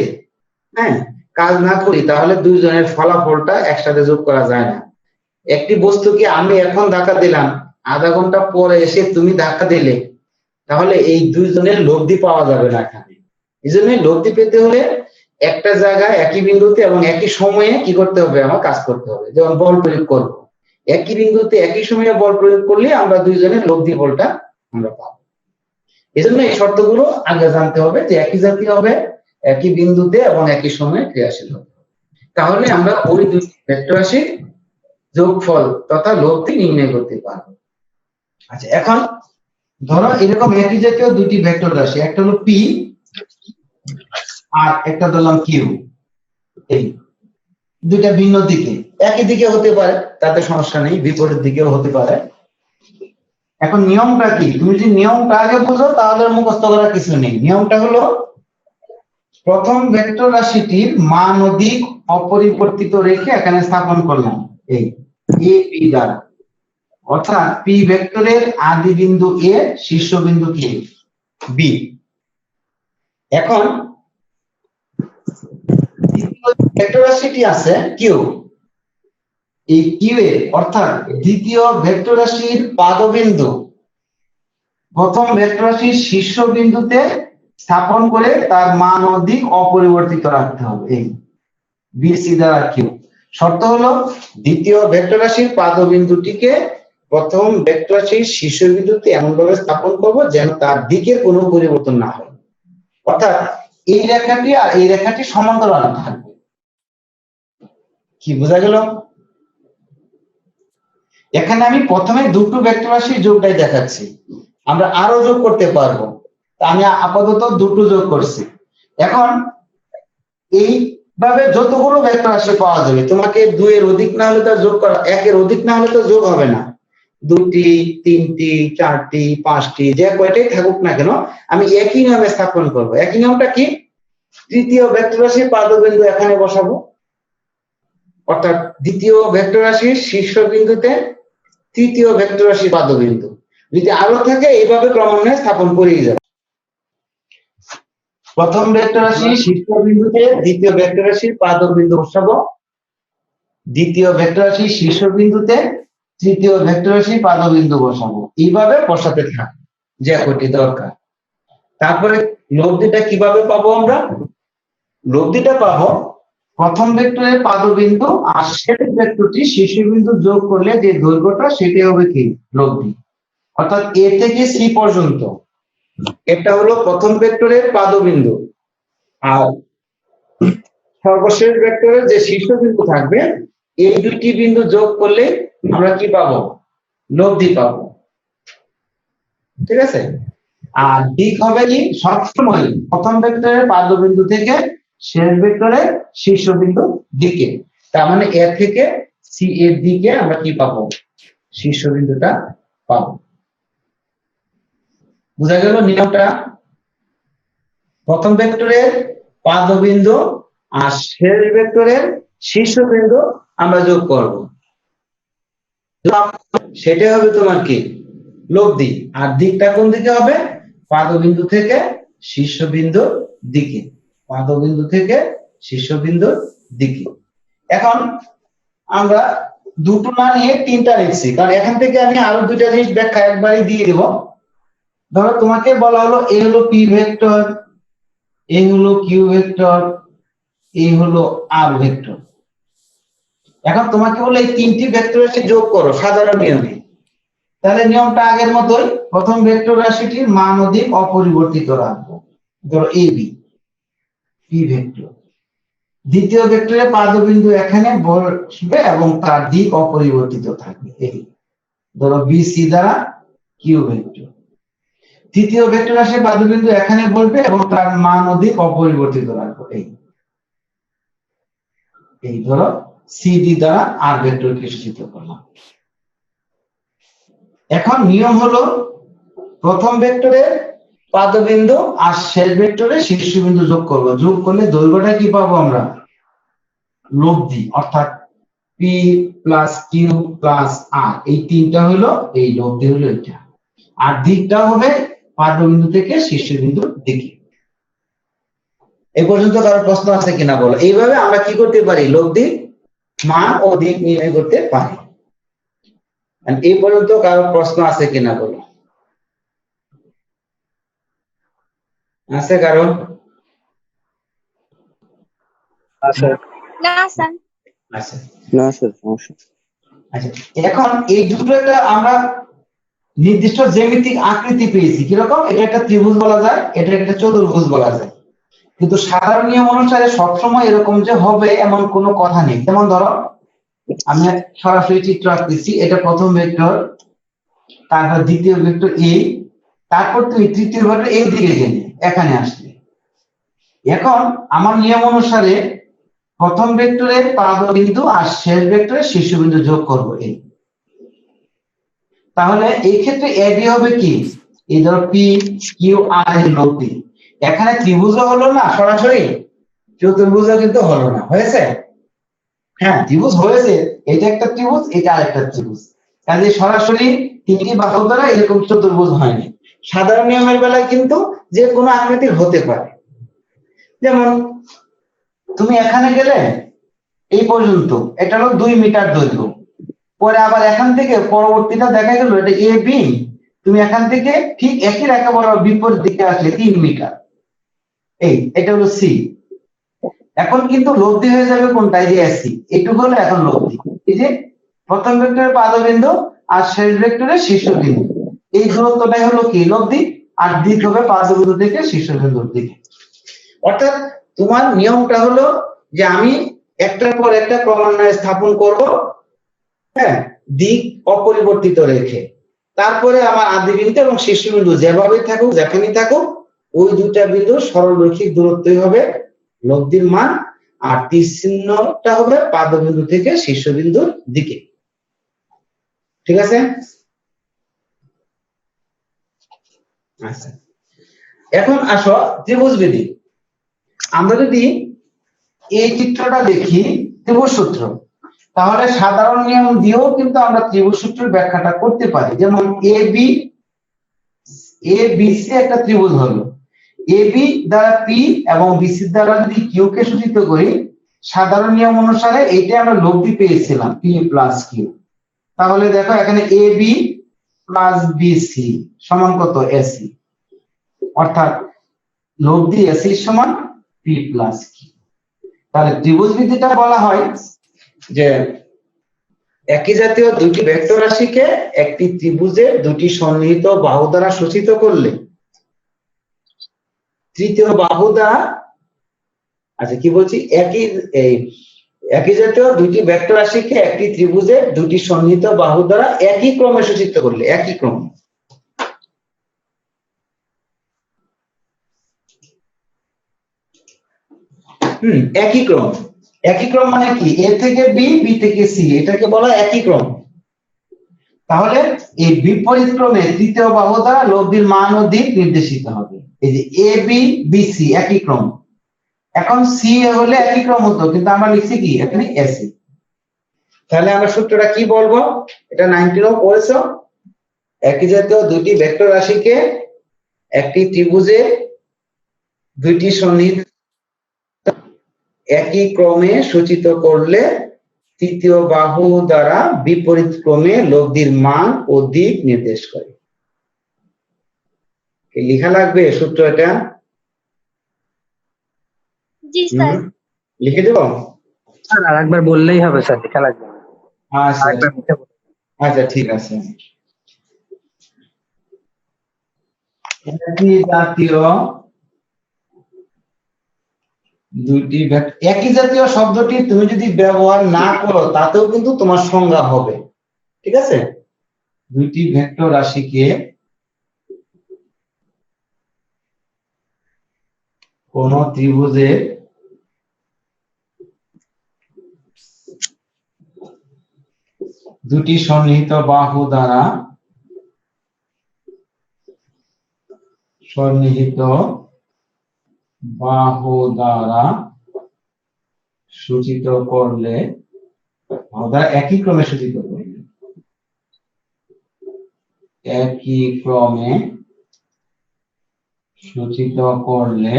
কাজ না করি, তাহলে দুইজনের ফলাফলটা একসাথে যোগ করা যায় না। একটি বস্তুকে আমি এখন ধাক্কা দিলাম, আধা ঘন্টা পরে এসে তুমি ধাক্কা দিলে, তাহলে এই দুইজনের লব্ধি পাওয়া যাবে না এখানে। এই জন্য লব্ধি পেতে হলে একটা জায়গায় একই বিন্দুতে এবং একই সময়ে কি করতে হবে, আমার কাজ করতে হবে। যেমন বল প্রয়োগ করবো, একই বিন্দুতে একই সময়ে বল প্রয়োগ করলে আমরা দুইজনের লব্ধি বলটা আমরা পাবো। এই জন্য এই শর্তগুলো আগে জানতে হবে, যে একই জাতীয় হবে, একই বিন্দুতে এবং একই সময়ে ক্রিয়াশীল হবে, তাহলে আমরা ওই দুই ভেক্টর রাশির যোগফল তথা লব্ধি নির্ণয় করতে পারবো। আচ্ছা, এখন ধরো এরকম একই জাতীয় দুটি ভেক্টর রাশি, একটা হলো পি আর একটা ধরলাম কিউ। এই দুইটা ভিন্ন দিকে, একই দিকে হতে পারে, তাতে সমস্যা নেই, বিপরীত দিকেও হতে পারে। এখন নিয়মটা কি, তুমি যদি নিয়মটা আগে বুঝো তাহলে মুখস্থ করার কিছু নেই। নিয়মটা হলো, প্রথম ভেক্টর রাশিটির মান ও দিক অপরিবর্তিত রেখে এখানে স্থাপন করলাম এই এ পি দ্বারা, অর্থাৎ পি ভেক্টরের আদি বিন্দু এ, শীর্ষবিন্দু কি বি। এখন দ্বিতীয় ভেক্টর রাশিটি আছে কিউ, এই কিউ এ অর্থাৎ দ্বিতীয় ভেক্টর রাশির পাদবিন্দু প্রথম ভেক্টর রাশির শীর্ষবিন্দুতে স্থাপন করে তার মান ও দিক অপরিবর্তিত রাখতে হবে। এই বি সি দ্বারা কিউ। শর্ত হলো দ্বিতীয় ভেক্টর রাশির পাদবিন্দুটিকে প্রথম ভেক্টর রাশির শীর্ষবিন্দুতে এমনভাবে স্থাপন করব যেন তার দিকের কোনো পরিবর্তন না হয়। অর্থাৎ এই রেখাটি আর এই রেখাটি সমান্তরাল থাকবে। কি বোঝা গেল? এখানে আমি প্রথমে দুটো ভেক্টর রাশির যোগটাই দেখাচ্ছি, আমরা আরো যোগ করতে পারবো। আমি আপাতত দুটো যোগ করছি। এখন এইভাবে যতগুলো ভেক্টর রাশি পাওয়া যাবে, তোমাকে 2 এর অধিক না হলে তো যোগ করা, 1 এর অধিক না হলে তো যোগ হবে না। 2টি, 3টি, 4টি, 5টি, যে কয়টাই থাকুক না কেন আমি একই নিয়মে স্থাপন করব। একই নিয়মটা কি? তৃতীয় ভেক্টর রাশির পাদবিন্দু এখানে বসাবো, অর্থাৎ দ্বিতীয় ভেক্টর রাশির শীর্ষবিন্দুতে তৃতীয় ভেক্টর রাশির পাদবিন্দু। যদি আরো থাকে এইভাবে ক্রমান্বয়ে স্থাপন করেই যাবে। প্রথম ভেক্টর রাশির শীর্ষবিন্দুতে দ্বিতীয় ভেক্টর রাশির পাদবিন্দু বসাবো, দ্বিতীয় ভেক্টর রাশির শীর্ষবিন্দুতে তৃতীয় ভেক্টর রাশির পাদবিন্দু বসাবো। এইভাবে বসাতে থাকবে যে কয়টি দরকার। তারপরে লব্ধিটা কিভাবে পাবো আমরা? লব্ধিটা পাবো প্রথম ভেক্টরের পাদবিন্দু আর শেষ ভেক্টরটি শীর্ষবিন্দু যোগ করলে যে দৈর্ঘ্যটা সেটাই হবে কি লব্ধি। অর্থাৎ এ থেকে সি পর্যন্ত এটা হলো প্রথম ভেক্টরের পাদবিন্দু, আর সর্বশেষ ভেক্টরের যে শীর্ষবিন্দু থাকবে এই দুটি বিন্দু যোগ করলে আমরা কি পাবো? লব্ধি পাবো। ঠিক আছে? আর দিক হবে কি সবসময় প্রথম ভেক্টরের পাদবিন্দু থেকে শেষ ভেক্টরের শীর্ষবিন্দু দিকে। তার মানে এ থেকে সি এর দিকে আমরা কি পাবো? শীর্ষবিন্দুটা পাবো। বুঝা গেল নিয়মটা? প্রথম ভেক্টরের পাদবিন্দু আর শেষ ভেক্টরের শীর্ষবিন্দু আমরা যোগ করব, সেটা হবে তোমার কি লব্ধি। আর দিকটা কোন দিকে হবে? পাদবিন্দু থেকে শীর্ষবিন্দুর দিকে, পাদবিন্দু থেকে শীর্ষবিন্দুর দিকে। এখন আমরা দুটো না নিয়ে তিনটা লিখছি, কারণ এখান থেকে আমি আরো দুইটা জিনিস ব্যাখ্যা একবারই দিয়ে দেব। ধরো তোমাকে বলা হলো এ হলো পি ভেক্টর, এ হলো কিউ ভেক্টর, এ হলো আর ভেক্টর। এখন তোমাকে বলে এই তিনটি ভেক্টর রাশি যোগ করো সাধারণ নিয়মে। তাহলে নিয়মটা আগের মতোই, প্রথম ভেক্টর রাশিটির মান ও দিক অপরিবর্তিত রাখবো, ধরো এ বি, পি ভেক্টর। দ্বিতীয় ভেক্টরের পাদবিন্দু এখানে বসবে এবং তার দিক অপরিবর্তিত থাকবে, এই ধরো বি সি দ্বারা কিউ ভেক্টর। তৃতীয় ভেক্টর রাশির পাদবিন্দু এখানে বসবে এবং তার মান ও দিক অপরিবর্তিত রাখবো, এই ধরো সিডি দ্বারা আর ভেক্টরকে সূচিত করলাম। এখন নিয়ম হলো প্রথম ভেক্টরের পাদবিন্দু আর শেষ ভেক্টরের শীর্ষবিন্দু যোগ করব। যোগ করলে দৈর্ঘ্যটা কি পাবো আমরা? লব্ধি, অর্থাৎ পি প্লাস কিউ প্লাস আর, এই তিনটা হলো এই লব্ধি হলো এটা। আর দিকটা হবে পাদবিন্দু থেকে শীর্ষবিন্দুর দিকে। এই পর্যন্ত কারো প্রশ্ন আছে কিনা বলো? এইভাবে আমরা কি করতে পারি? লব্ধি, মান ও দিক নির্ণয় করতে পারি। এই পর্যন্ত কারো প্রশ্ন আছে কিনা বলো? আছে কারো? আচ্ছা না স্যার। আচ্ছা না স্যার, সমস্যা। আচ্ছা, এখন এই দুটো একটা আমরা নির্দিষ্ট জ্যামিতিক আকৃতি পেয়েছি। কিরকম? এটা একটা ত্রিভুজ বলা যায়, এটা একটা চতুর্ভুজ বলা যায়। কিন্তু সাধারণ নিয়ম অনুসারে সবসময় এরকম যে হবে এমন কোনো কথা নেই। যেমন ধরো আমি সরাসরি চিত্র আঁকতেছি, এটা প্রথম ভেক্টর, তারপর দ্বিতীয় ভেক্টর এ, তারপর তুমি তৃতীয় ভেক্টর এই দিকে গেলে এখানে আসলে। এখন আমার নিয়ম অনুসারে প্রথম ভেক্টরের পাদবিন্দু আর শেষ ভেক্টরের শীর্ষবিন্দু যোগ করব, এই। তাহলে এই ক্ষেত্রে এবি হবে কি? এই ধরো পি কিউ আর এর লব্ধি। এখানে ত্রিভুজও হলো না সরাসরি, চতুর্ভুজও কিন্তু হলো না। হয়েছে? হ্যাঁ ত্রিভুজ হয়েছে, এটা একটা ত্রিভুজ, এটা আরেকটা ত্রিভুজ। কাজে সরাসরি তিনটি বাহু দ্বারা এরকম চতুর্ভুজ হয়নি। সাধারণ নিয়মের বেলায় কিন্তু যে কোনো আকৃতির হতে পারে। যেমন তুমি এখানে গেলে এই পর্যন্ত, এটা হলো 2 মিটার দৈর্ঘ্য, পরে আবার এখান থেকে পরবর্তীটা দেখা গেল এটা এ বি, তুমি এখান থেকে ঠিক একই রেখা বরাবর বিপরীত দিকে আসলে 3 মিটার, এটা হলো সি। এখন কিন্তু লব্ধি হয়ে যাবে কোনটা, এই যে এসি, এটুকু হলো এখন লব্ধি। এই যে প্রথম ভেক্টরের পাদবিন্দু আর শেষ ভেক্টরের শীর্ষবিন্দু, এই দূরত্বটাই হলো কি লব্ধি, আর দিক হবে পাদবিন্দু থেকে শীর্ষবিন্দুর দিকে। অর্থাৎ তোমার নিয়মটা হলো যে আমি একটার পর একটা ক্রমান্বয়ে স্থাপন করব, হ্যাঁ, দিক অপরিবর্তিত রেখে। তারপরে আমার আদি বিন্দু এবং শীর্ষবিন্দু যেভাবে থাকুক, যেখানেই থাকুক, ওই দুটা বিন্দুর সরলরৈখিক দূরত্বই হবে লব্ধির মান, আর তীর চিহ্নটা হবে পাদবিন্দু থেকে শীর্ষবিন্দুর দিকে। ঠিক আছে? আচ্ছা, এখন আসো ত্রিভুজ বিধি। আমরা যদি এই চিত্রটা দেখি ত্রিভুজ সূত্র, তাহলে সাধারণ নিয়ম দিয়েও কিন্তু আমরা ত্রিভুজ সূত্রের ব্যাখ্যাটা করতে পারি। যেমন এ বি সি একটা ত্রিভুজ হলো, এ বি দ্বারা পি এবং বিসি দ্বারা যদি কিউ কে সূচিত করি, সাধারণ নিয়ম অনুসারে এইটা আমরা লব্ধি পেয়েছিলাম পি প্লাস কিউ। তাহলে দেখো এখানে এ বি প্লাস বিসি সমান কত, এসি, অর্থাৎ লব্ধি এসি সমান পি প্লাস কিউ। তাহলে ত্রিভুজ বিধিটা বলা হয় যে একই জাতীয় দুটি ভেক্টর রাশিকে একটি ত্রিভুজের দুটি সন্নিহিত বাহু দ্বারা সূচিত করলে তৃতীয় বাহু দ্বারা, আচ্ছা কি বলছি, একই জাতীয় দুটি ভেক্টর রাশিকে একটি ত্রিভুজের দুটি সন্নিহিত বাহু দ্বারা একই ক্রমে সূচিত করলে, একই ক্রমে, একই ক্রম। একই ক্রম মানে কি, এ থেকে বি, বি থেকে সি, এটাকে বলা একই ক্রম। তাহলে এই বিপরীত ক্রমে তৃতীয় বাহু দ্বারা লব্ধির মান ও দিক নির্দেশিত হবে। এই যে এ বি বি সি একই ক্রম, এখন সি হলে একই ক্রম হতো, কিন্তু আমরা লিখছি কি এখানে এসি। তাহলে আমরা সূত্রটা কি বলবো, এটা 19 পড়েছো, একই জাতীয় দুটি ভেক্টর রাশিকে একটি ত্রিভুজে দুইটি সন্নিহিত একই ক্রমে সূচিত করলে তৃতীয় বাহু দ্বারা বিপরীত ক্রমে লব্ধির মান ও দিক নির্দেশ করে। লেখা লাগবে সূত্র এটা? জি স্যার। লিখে দেব? স্যার আরেকবার বললেই হবে স্যার, লেখা লাগবে না। আচ্ছা আরেকবার লিখে বলুন। আচ্ছা ঠিক আছে। একই জাতীয় দুটি একই জাতীয় শব্দটি তুমি যদি ব্যবহার না করো তাতেও কিন্তু তোমার সংজ্ঞা হবে। ঠিক আছে? দুইটি ভেক্টর রাশিকে কোন ত্রিভুজের দুটি সন্নিহিত বাহু দ্বারা সূচিত করলে, একই ক্রমে সূচিত করলে, একই ক্রমে সূচিত করলে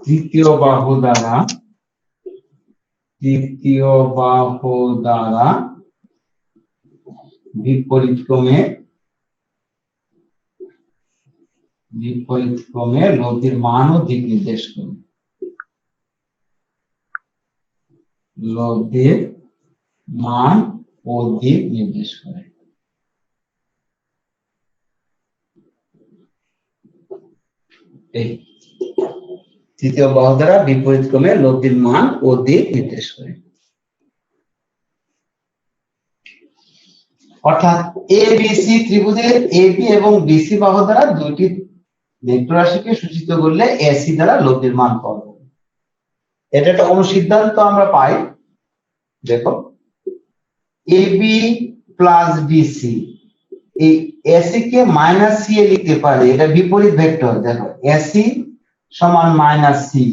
তৃতীয় বাহু দ্বারা বিপরীত ক্রমে লব্ধির মান ও দিক নির্দেশ করে। লব্ধির মান ও দিক নির্দেশ করে। এই তৃতীয় বাহু দ্বারা বিপরীত ক্রমে লব্ধির মান ও দিক নির্দেশ করে। অর্থাৎ এ বি সি ত্রিভুজের এ বি এবং বিসি বাহু দ্বারা দুইটি ভেক্টর রাশিকে সূচিত করলে এসি দ্বারা লব্ধির মান পাবো। এটা একটা অনুসিদ্ধান্ত আমরা পাই। দেখো এ বি প্লাস বিসি, এই এসি কে মাইনাস সি এ লিখতে পারে, এটা বিপরীত ভেক্টর। দেখো এসি সমান মাইনাস সি,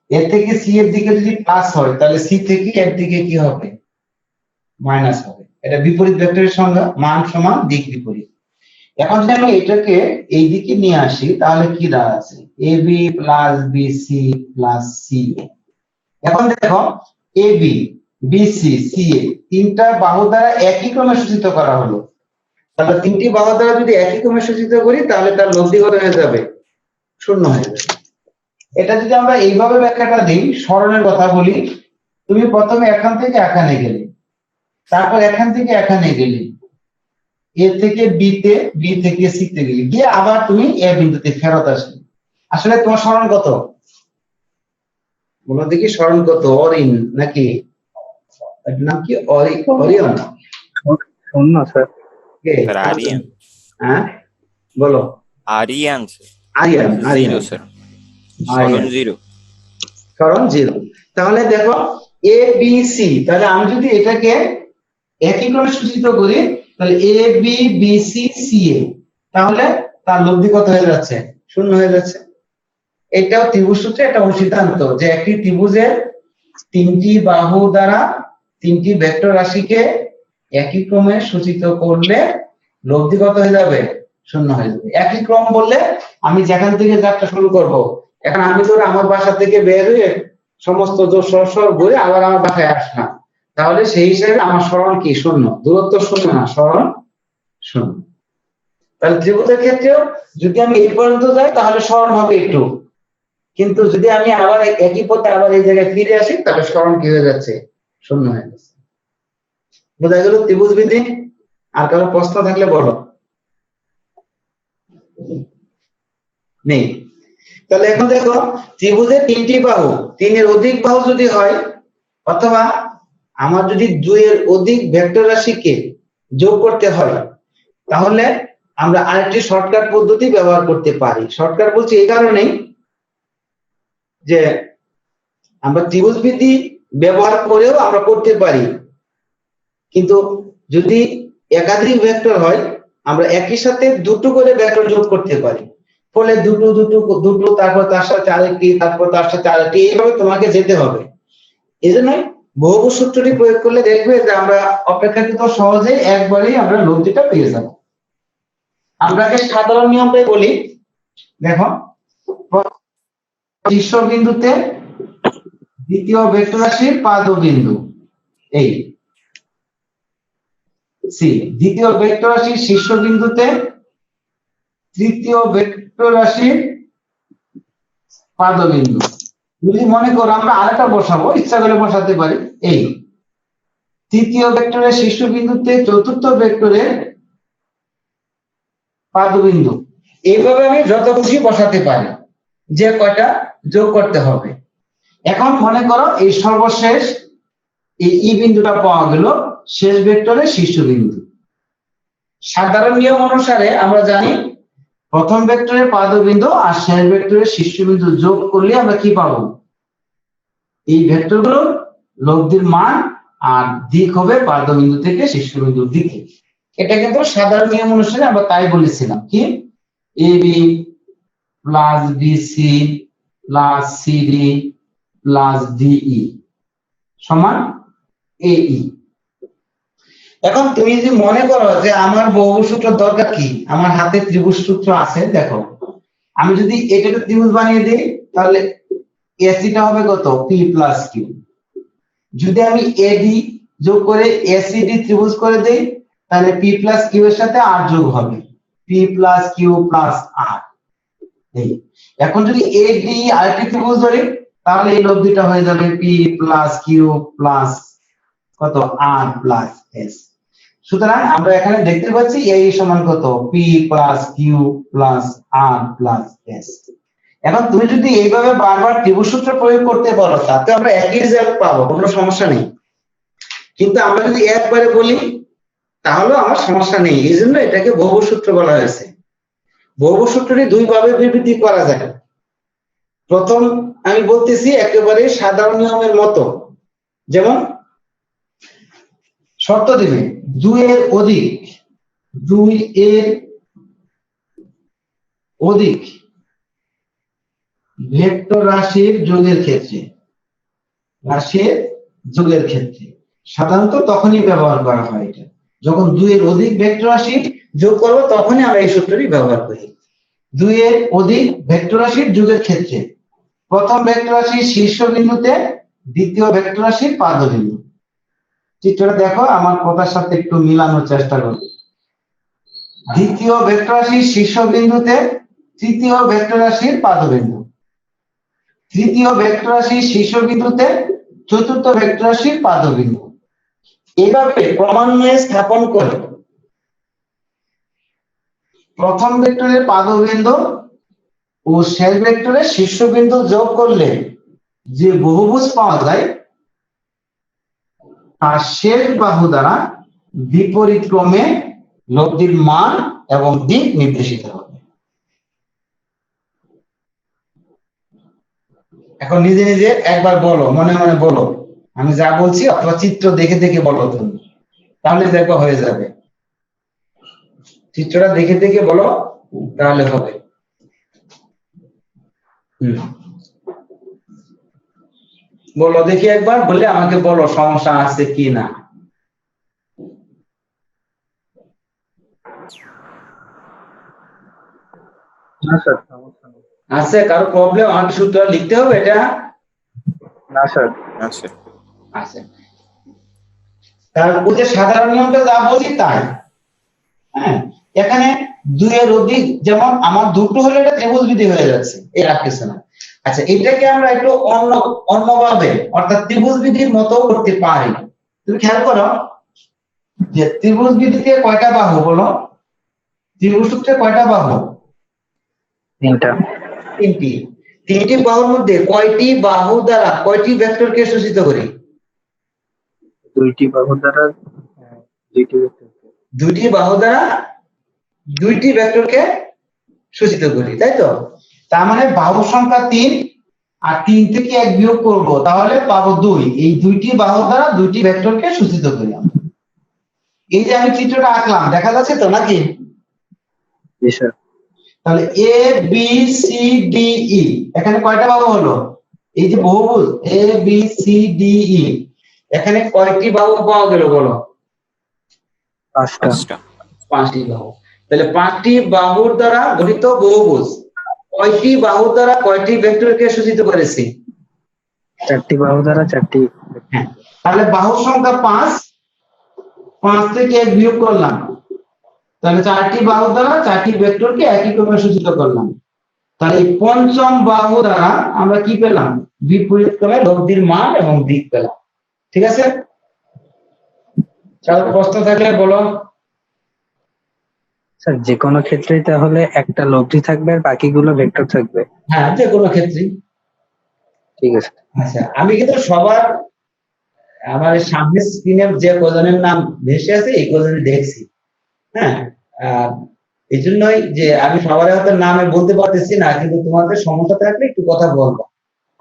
এর থেকে সি এর দিকে যদি প্লাস হয় তাহলে সি থেকে এর দিকে কি হবে, মাইনাস হবে। এটা বিপরীত ভেক্টরের সংজ্ঞা, মান সমান দিক বিপরীত। এখন যদি আমি এটাকে এই দিকে নিয়ে আসি তাহলে কি দাঁড়াচ্ছে, A B plus B C plus C. এখন দেখো A B B C C A তিনটা বাহু দ্বারা একই ক্রমে সূচিত করা হলো। তাহলে তিনটি বাহু দ্বারা যদি একই ক্রমে সূচিত করি তাহলে তার লব্ধিগত হয়ে যাবে, শূন্য হয়ে যাবে। এটা যদি আমরা এইভাবে ব্যাখ্যাটা দিই, স্মরণের কথা বলি, তুমি প্রথমে এখান থেকে এখানে গেলে, তারপর এখান থেকে এখানে গেলে, এ থেকে বি তে, বি থেকে সি তে গেলে, গিয়ে আবার তুমি এ বিন্দুতে ফেরত আসলে। আসলে তোমার স্মরণ কত বলো দেখি, স্মরণ কত? অরিন নাকি এর নাম কি? অরিয়ন? শূন্য স্যার। কে? স্যার আরিয়ান। হ্যাঁ বলো। আরিয়ান আরিয়ান, আরিয়ান। জিরো স্যার, স্মরণ জিরো। কারণ জিরো। তাহলে দেখো এ বি সি, তাহলে আমি যদি এটাকে একই ক্রমে সূচিত করি তাহলে এ বি বি সি সি এ, তাহলে তার লব্ধি কত হয়ে যাচ্ছে? শূন্য হয়ে যাচ্ছে। এটাও ত্রিভুজ সূত্রে একটা সিদ্ধান্ত যে একটি ত্রিভুজের তিনটি বাহু দ্বারা তিনটি ভেক্টর রাশিকে একই ক্রমে সূচিত করলে লব্ধি কত হয়ে যাবে? শূন্য হয়ে যাবে। একই ক্রম বললে আমি যেখান থেকে যাত্রা শুরু করব, এখন আমি ধরো আমার বাসা থেকে বের হয়ে সমস্ত সর ঘুরে আবার আমার বাসায় আসলাম, তাহলে সেই হিসাবে আমার স্মরণ কি? শূন্য। দূরত্ব শূন্য না, স্মরণ শূন্য। তাহলে ত্রিভুজের ক্ষেত্রেও যদি আমি এই পর্যন্ত যাই তাহলে স্মরণ হবে একটু, কিন্তু যদি আমি আবার একই পথে আবার এই জায়গায় ফিরে আসি তাহলে স্মরণ কি হয়ে যাচ্ছে? শূন্য হয়ে যাচ্ছে। বোঝা গেল ত্রিভুজ বিধি? আর কারো প্রশ্ন থাকলে বলো। নেই? তাহলে এখন দেখো ত্রিভুজের তিনটি বাহু, তিনের অধিক বাহু যদি হয়, অথবা আমার যদি দুইয়ের অধিক ভেক্টর রাশিকে যোগ করতে হয়, তাহলে আমরা আরেকটি শর্টকাট পদ্ধতি ব্যবহার করতে পারি। শর্টকাট বলছি এই কারণেই যে আমরা ত্রিভুজ বিধি ব্যবহার করেও আমরা করতে পারি, কিন্তু যদি একাধিক ভেক্টর হয় আমরা একই সাথে দুটো করে ভেক্টর যোগ করতে পারি। ফলে দুটো দুটো দুটো, তারপর তার সাথে আরেকটি, তারপর তার সাথে আরেকটি, এইভাবে তোমাকে যেতে হবে। এই জন্য বহুভুজ সূত্রটি প্রয়োগ করলে দেখবে যে আমরা অপেক্ষাকৃত সহজেই একবারেই আমরা লব্ধিটা পেয়ে যাব। আমরা আগে সাধারণ নিয়মটাই বলি। দেখো শীর্ষবিন্দুতে দ্বিতীয় ভেক্টর রাশির পাদবিন্দু এই সি, দ্বিতীয় ভেক্টর রাশির শীর্ষবিন্দুতে তৃতীয় ভেক্টর রাশির পাদবিন্দু। যদি মনে করো আমরা আরেকটা বসাবো, ইচ্ছা করে বসাতে পারি, এই তৃতীয় ভেক্টরের শীর্ষবিন্দুতে চতুর্থ ভেক্টরের পাদবিন্দু। এইভাবে আমি যত খুশি বসাতে পারি, যে কয়টা যোগ করতে হবে। এখন মনে করো এই সর্বশেষ এই ই বিন্দুটা পাওয়া গেল শেষ ভেক্টরের শীর্ষবিন্দু। সাধারণ নিয়ম অনুসারে আমরা জানি প্রথম ভেক্টরের পাদবিন্দু আর শেষ ভেক্টরের শীর্ষবিন্দু যোগ করলে আমরা কি পাবো? এই ভেক্টরগুলোর লব্ধির মান আর দিক হবে পাদবিন্দু থেকে শীর্ষবিন্দুর দিকে। এটা কিন্তু সাধারণ নিয়ম অনুসারে আমরা তাই বলেছিলাম কি, A B plus B C plus C D plus D E সমান এই। এখন তুমি যদি মনে করো যে আমার বহুভুজ সূত্র দরকার কি, আমার হাতে ত্রিভুজ সূত্র আছে, দেখো আমি যদি এটাকে ত্রিভুজ বানিয়ে দিই তাহলে এসিটা হবে কত? P plus Q. যদি আমি এডি যোগ করে এসিডি ত্রিভুজ করে দেই তাহলে পি প্লাস কিউ এর সাথে আর যোগ হবে, পি প্লাস কিউ প্লাস আর। এই এখন যদি এডি আরেকটি ত্রিভুজ ধরি তাহলে এই লব্ধিটা হয়ে যাবে পি প্লাস কিউ প্লাস কত? আর প্লাস এস। সুতরাং আমরা এখানে দেখতে পাচ্ছি এই সমান কত? পি প্লাস কিউ প্লাস আর প্লাস এস। এখন তুমি যদি এইভাবে বারবার ত্রিভুজ সূত্র প্রয়োগ করতে পারো তাতে আমরা একই রেজাল্ট পাবো, কোনো সমস্যা নেই। কিন্তু আমরা যদি একবারে বলি তাহলে আমার সমস্যা নেই, এই জন্য এটাকে বহুভুজ সূত্র বলা হয়েছে। বহুভুজ সূত্রটি দুই ভাবে বিবৃতি করা যায়। প্রথম আমি বলতেছি একেবারে সাধারণ নিয়মের মতো, যেমন শর্ত দিবে দুই এর অধিক ভেক্টর রাশির যোগের ক্ষেত্রে সাধারণত তখনই ব্যবহার করা হয় এটা যখন দুইয়ের অধিক ভেক্টর রাশি যোগ করবো, তখনই আমরা এই সূত্রটি ব্যবহার করি। দুইয়ের অধিক ভেক্টর রাশির যোগের ক্ষেত্রে প্রথম ভেক্টর রাশির শীর্ষবিন্দুতে দ্বিতীয় ভেক্টর রাশির পাদবিন্দু। চিত্রটা দেখো, আমার কথার সাথে একটু মিলানোর চেষ্টা করো। দ্বিতীয় ভেক্টর রাশির শীর্ষবিন্দুতে তৃতীয় ভেক্টর রাশির পাদবিন্দু, তৃতীয় ভেক্টর রাশির শীর্ষবিন্দুতে চতুর্থ ভেক্টর রাশির পাদবিন্দু। এভাবে ক্রমান্বয়ে স্থাপন করে প্রথম ভেক্টরের পাদবিন্দু ও শেষ ভেক্টরের শীর্ষবিন্দু যোগ করলে যে বহুভুজ পাওয়া যায় তার শেষ বাহু দ্বারা বিপরীত ক্রমে লব্ধির মান এবং দিক নির্দেশিত হবে। এখন নিজে নিজে একবার বলো, মনে মনে বলো, আমি যা বলছি অথবা চিত্র দেখে দেখে বলো তুমি, তাহলে দেখো হয়ে যাবে। চিত্রটা দেখে দেখে বলো, তাহলে হবে। বলো দেখি একবার, বললে আমাকে বলো সমস্যা আছে কি না। না স্যার, সমস্যা নেই। আছে কারো প্রবলেম? আমাকে সূত্র লিখতে হবে এটা? না স্যার। আচ্ছা আছে। কারণ ওই যে সাধারণ নিয়মটা যা বলি তাই। হ্যাঁ, এখানে দুইয়ের অধিক, যেমন আমার দুটো হলে এটা ত্রিভুজ বিধি হয়ে যাচ্ছে, এর আর কিছু না। আচ্ছা, এটাকে আমরা একটু অন্যভাবে অর্থাৎ ত্রিভুজ বিধির মতো করতে পারি। তুমি খেয়াল করো যে ত্রিভুজ বিধিতে কয়টা বাহু বলো? ত্রিভুজ সূত্রে কয়টা বাহু? তিনটা। তিনটি। তিনটি বাহুর মধ্যে কয়টি বাহু দ্বারা কয়টি ভেক্টরকে সূচিত করি? দুইটি বাহু দ্বারা দুইটি ভেক্টর। দুইটি বাহু দ্বারা দুইটি ভেক্টরকে সূচিত করি, তাই তো? তার মানে বাহু সংখ্যা 3, আর 3 থেকে 1 বিয়োগ করব, তাহলে পাবো 2। এই দুইটি বাহু দ্বারা দুইটি ভেক্টরকে সূচিত করি আমরা। এই যে আমি চিত্রটা আঁকলাম, দেখা যাচ্ছে তো নাকি? জি স্যার। তাহলে A B C D E, এখানে কয়টা বাহু হলো? এই যে বহুভুজ A B C D E, এখানে কয়টি বাহু পাওয়া গেল বলো? পাঁচটা। 5টি বাহু। তাহলে 5টি বাহুর দ্বারা গঠিত বহুভুজ কয়টি বাহু দ্বারা কয়টি ভেক্টরকে সূচিত করেছি? 4টি বাহু দ্বারা 4টি। হ্যাঁ, তাহলে বাহু সংখ্যা 5, 5 থেকে 1 বিয়োগ করলাম, তাহলে 4টি বাহু দ্বারা 4টি ভেক্টরকে একই ক্রমে সূচিত করলাম। তাহলে এই পঞ্চম বাহু দ্বারা আমরা কি পেলাম? বিপরীত ক্রমে লব্ধির মান এবং দিক পেলাম। ঠিক আছে? কারো প্রশ্ন থাকলে বলো। স্যার, যে কোনো ক্ষেত্রেই তাহলে একটা লব্ধি থাকবে আর বাকিগুলো ভেক্টর থাকবে? হ্যাঁ, যে কোনো ক্ষেত্রে। ঠিক আছে। আচ্ছা, আমি কিন্তু সবার আমার সামনের স্ক্রিনে যে কজনের নাম ভেসে আছে এই কজনের দেখছি। হ্যাঁ, এই জন্যই যে আমি সবার হয়তো নামে বলতে পারতেছি না, কিন্তু তোমাদের সমস্যা থাকলে একটু কথা বলবো।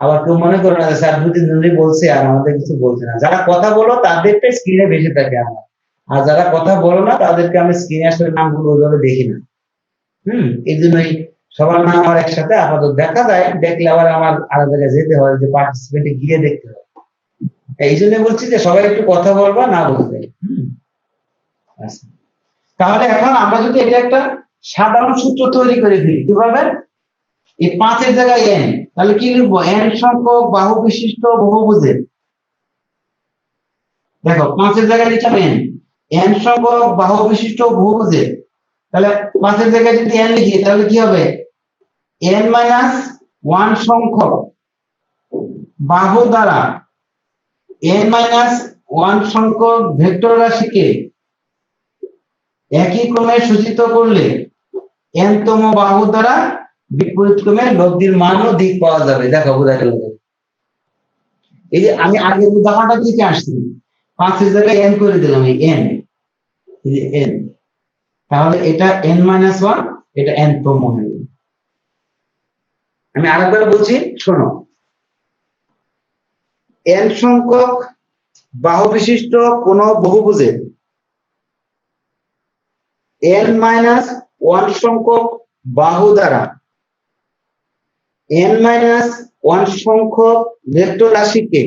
আবার কেউ মনে করো না যে স্যার 2-3 জনই বলছে আর আমাদের কিছু বলছে না। যারা কথা বলো তাদেরটাই স্ক্রিনে ভেসে থাকে আমার, আর যারা কথা বলো না তাদেরকে আমি স্ক্রিনে আসলে নামগুলো ওইভাবে দেখি না। এই জন্যই সবার নাম আমার একসাথে আপাতত দেখা যায়, দেখলে আবার আমার আলাদা জায়গায় যেতে হয়, যে পার্টিসিপেন্টে গিয়ে দেখতে হয়। এই জন্য বলছি যে সবাই একটু কথা বলবা, না বলতে। আচ্ছা, তাহলে এখন আমরা যদি এটা একটা সাধারণ সূত্র তৈরি করে ফেলি, কিভাবে? এই 5-এর জায়গায় n, তাহলে কি লিখবো? n সংখ্যক বাহু বিশিষ্ট বহুভুজের, দেখো 5-এর জায়গায় লিখলাম n সংখ্যক বাহু বিশিষ্ট বহুভুজের। তাহলে 5-এর জায়গায় যদি n লিখি তাহলে কি হবে? n-1 সংখ্যক বাহু দ্বারা n-1 সংখ্যক ভেক্টর রাশিকে একই ক্রমে সূচিত করলে n তম বাহু দ্বারা বিপরীত ক্রমে লব্ধির মান ও দিক পাওয়া যাবে। দেখো বোঝা গেল? এই যে আমি আগের উদাহরণটা দিতে আসছি, 5-এর জায়গায় n করে দিলাম, এই n, এই যে n, তাহলে এটা n-1, এটা n তম হয়ে গেল। আমি আরেকবার বলছি, শোনো। n সংখ্যক বাহু বিশিষ্ট কোন বহুভুজের n-1 সংখ্যক বাহু দ্বারা n-1 সংখ্যক ভেক্টর রাশিকে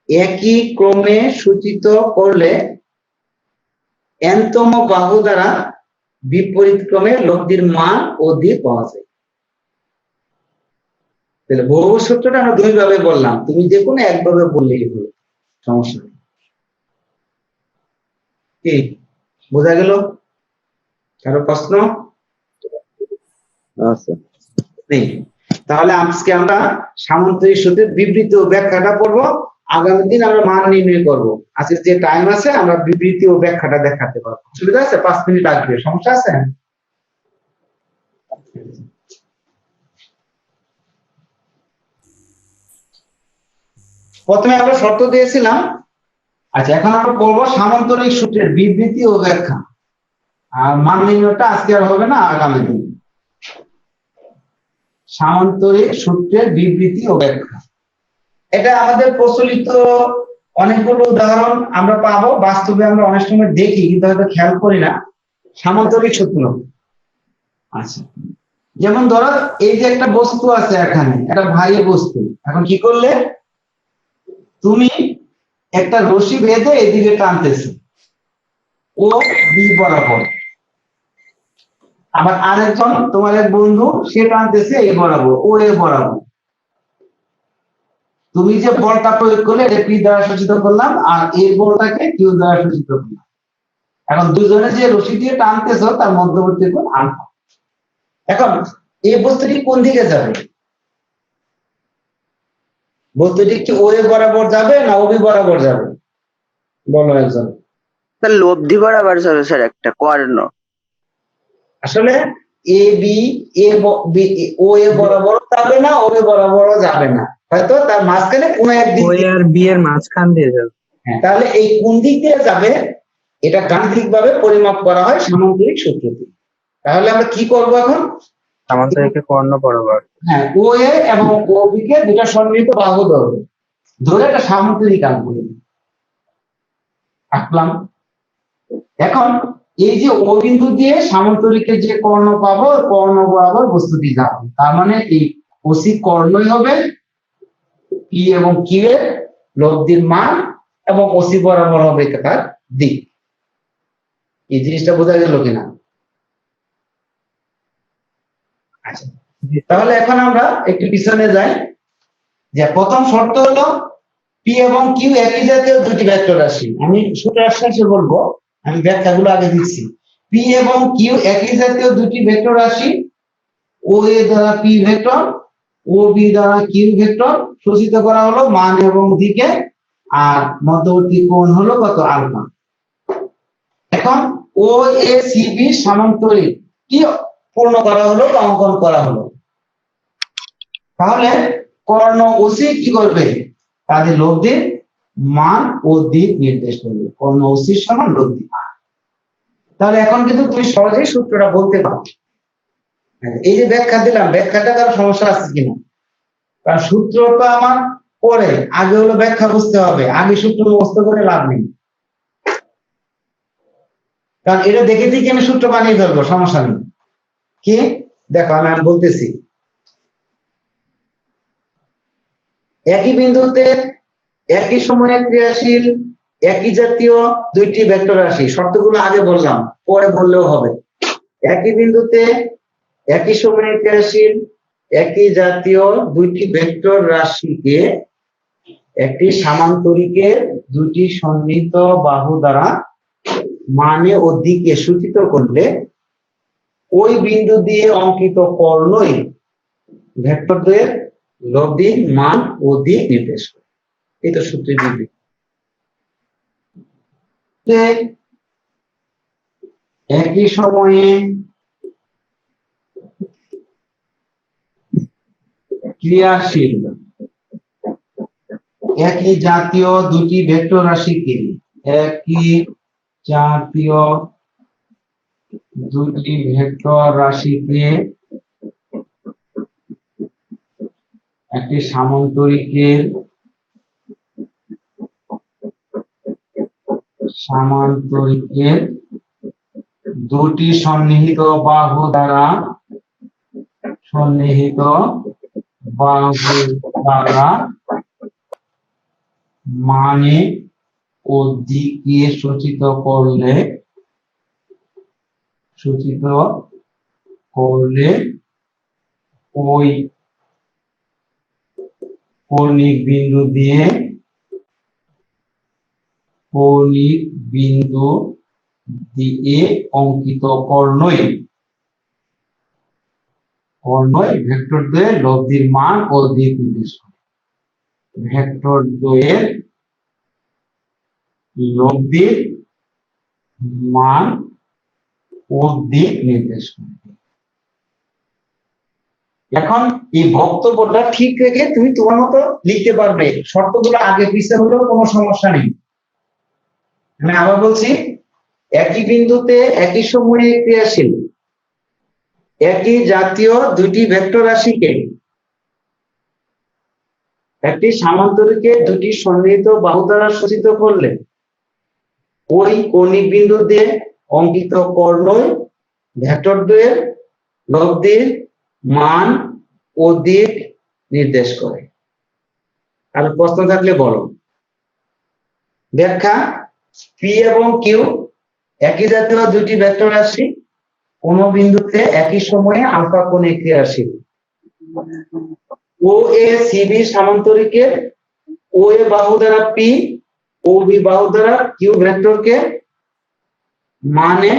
একই ক্রমে সূচিত করলে n-তম বাহু দ্বারা বিপরীত ক্রমে লব্ধির মান ও দিক পাওয়া যায়। তাহলে বহুভুজ সূত্রটা আমরা দুই ভাবে বললাম, তুমি যে কোনো একভাবে বললেই হলো, সমস্যা নেই। কি বোঝা গেল? কারো প্রশ্ন নেই? তাহলে আজকে আমরা সামন্তরিক সূত্রের বিবৃতি ও ব্যাখ্যাটা পড়বো, আগামী দিন আমরা মান নির্ণয় করব। আজকে যে টাইম আছে আমরা বিবৃতি ও ব্যাখ্যাটা দেখাতে পারবো। সুবিধা আছে? 5 মিনিট লাগবে, সমস্যা আছে? প্রথমে আমরা শর্ত দিয়েছিলাম। আচ্ছা, এখন আমরা পড়বো সামান্তরিক সূত্রের বিবৃতি ও ব্যাখ্যা। আর মান নির্ণয়টা আজকে আর হবে না, আগামী দিন। সামান্তরিক সূত্রের বিবৃতি ও ব্যাখ্যা, এটা আমাদের প্রচলিত অনেকগুলো উদাহরণ আমরা পাবো, বাস্তবে আমরা অনেক সময় দেখি কিন্তু হয়তো খেয়াল করি না। সামান্তরিক সূত্র, আচ্ছা, যেমন ধরো এই যে একটা বস্তু আছে এখানে, একটা ভারী বস্তু, এখন কি করলে তুমি একটা রশি বেঁধে এদিকে টানতেছো ও বি বরাবর, আবার আরেকজন তোমার এক বন্ধু সে টানতেছে এ বরাবর, ও এ বরাবর। তুমি যে বলটা প্রয়োগ করলে এটা পি দ্বারা সূচিত করলাম, আর এই বলটাকে কিউ দ্বারা সূচিত করলাম। এখন দুজনে যে রশি দিয়ে টানতেছো তার মধ্যবর্তী কোণ আলফা। এখন এই বস্তুটি কোন দিকে যাবে? বস্তুটি কি ও এ বরাবর যাবে না ও বি বরাবর যাবে? বলো একজন। স্যার লব্ধি বরাবর যাবে স্যার, একটা কর্ণ। আসলে এ বি ও এ বরাবর যাবে না, ও বি বরাবরও যাবে না, হয়তো তার মাঝখানে কোনো একদিক ও আর বি এর মাঝখান দিয়ে যাবে। হ্যাঁ, তাহলে এই কোন দিক দিয়ে যাবে এটা গাণিতিক ভাবে পরিমাপ করা হয় সামান্তরিক সূত্রতে। তাহলে আমরা কি করব এখন? সামান্তরিকের কর্ণ বরাবর। হ্যাঁ, ও এ এবং ও বি কে দুটা সন্নিহিত বাহু ধরবে, ধরে একটা সামান্তরিক আঁকবো, আঁকলাম। এখন এই যে ও বিন্দু দিয়ে সামান্তরিকের যে কর্ণ পাবো, কর্ণ বরাবর বস্তুটি যাবে, তার মানে এই ওসি কর্ণই হবে পি এবং কিউ এর লব্ধির মান, এবং ওসি বরাবর হবে তার দিক। এই জিনিসটা বোঝা গেল কিনা? আচ্ছা, তাহলে এখন আমরা একটু পিছনে যাই। যে প্রথম শর্ত হলো পি এবং কিউ একই জাতীয় দুটি ভেক্টর রাশি। আমি সূত্র শেষে বলবো, আমি ব্যাখ্যাগুলো আগে দিচ্ছি। পি এবং কিউ একই জাতীয় দুটি ভেক্টর রাশি, ও এ দ্বারা পি ভেক্টর, ও বি দ্বারা কিউ ভেক্টর সূচিত করা হলো মান এবং দিকে, আর মধ্যবর্তী কোণ হলো কত? আলফা। এখন ও এ সি বি সামান্তরিক কি পূর্ণ করা হলো বা অঙ্কন করা হলো। তাহলে কর্ণ ওসি কি করবে? তাদের লব্ধির মান ও দিক নির্দেশ করবে। কর্ণ ওসির সমান লব্ধি মান। তাহলে এখন কিন্তু তুমি সহজেই সূত্রটা বলতে পারো। এই যে ব্যাখ্যা দিলাম, ব্যাখ্যাটা কারো সমস্যা আছে কিনা? কারণ সূত্র তো আমার পরে, আগে হলো ব্যাখ্যা বুঝতে হবে, আগে সূত্র মুখস্থ করে লাভ নেই। কারণ এটা দেখে দেখে আমি সূত্র বানিয়ে ফেলবো, সমস্যা নেই। কি দেখো, আমি বলতেছি, একই বিন্দুতে একই সময়ে ক্রিয়াশীল একই জাতীয় দুইটি ভেক্টর রাশি, শর্তগুলো আগে বললাম, পরে বললেও হবে। একই বিন্দুতে একই সময়ে ক্রিয়াশীল একই জাতীয় দুইটি ভেক্টর রাশিকে একটি সামান্তরিকের দুটি সন্নিহিত বাহু দ্বারা মানে ও দিকে সূচিত করলে ওই বিন্দু দিয়ে অঙ্কিত কর্ণই ভেক্টরদের লব্ধির মান ও দিক নির্দেশ করে। এই তো সূত্রের বিবৃতি। একই সময়ে ক্রিয়াশীল একই জাতীয় দুটি ভেক্টর রাশিকে একই জাতীয় দুটি ভেক্টর রাশিকে একটি সামান্তরিকের দুটি সন্নিহিত বাহু দ্বারা মানে ও দিকে সূচিত করলে ওই কৌণিক বিন্দু দিয়ে অঙ্কিত কর্ণই ভেক্টর দ্বয়ের লব্ধির মান ও দিক নির্দেশ করে। ভেক্টর দ্বয়ের লব্ধির মান ও দিক নির্দেশ করে। এখন এই বক্তব্যটা ঠিক রেখে তুমি তোমার মতো লিখতে পারবে, শর্তগুলো আগে পিছিয়ে হলেও কোনো সমস্যা নেই। আমি আবার বলছি, একই বিন্দুতে একই সময়ে ক্রিয়াশীল একই জাতীয় দুটি ভেক্টর রাশিকে একটি সামান্তরিকে দুটি সন্নিহিত বাহু দ্বারা সূচিত করলে ওই কৌণিক বিন্দু দিয়ে অঙ্কিত কর্ণই ভেক্টর দ্বয়ের লব্ধির মান ও দিক নির্দেশ করে। আর প্রশ্ন থাকলে বলো। ব্যাখ্যা, পি এবং কিউ একই জাতীয় দুটি ভেক্টর রাশি, কোন বিন্দুতে একই সময়ে আলফা কোণে ক্রিয়াশীল। ও এ সিবি সামান্তরিকের ও এ বাহু দ্বারা পি ও বি বাহু দ্বারা কিউ ভেক্টরকে মানে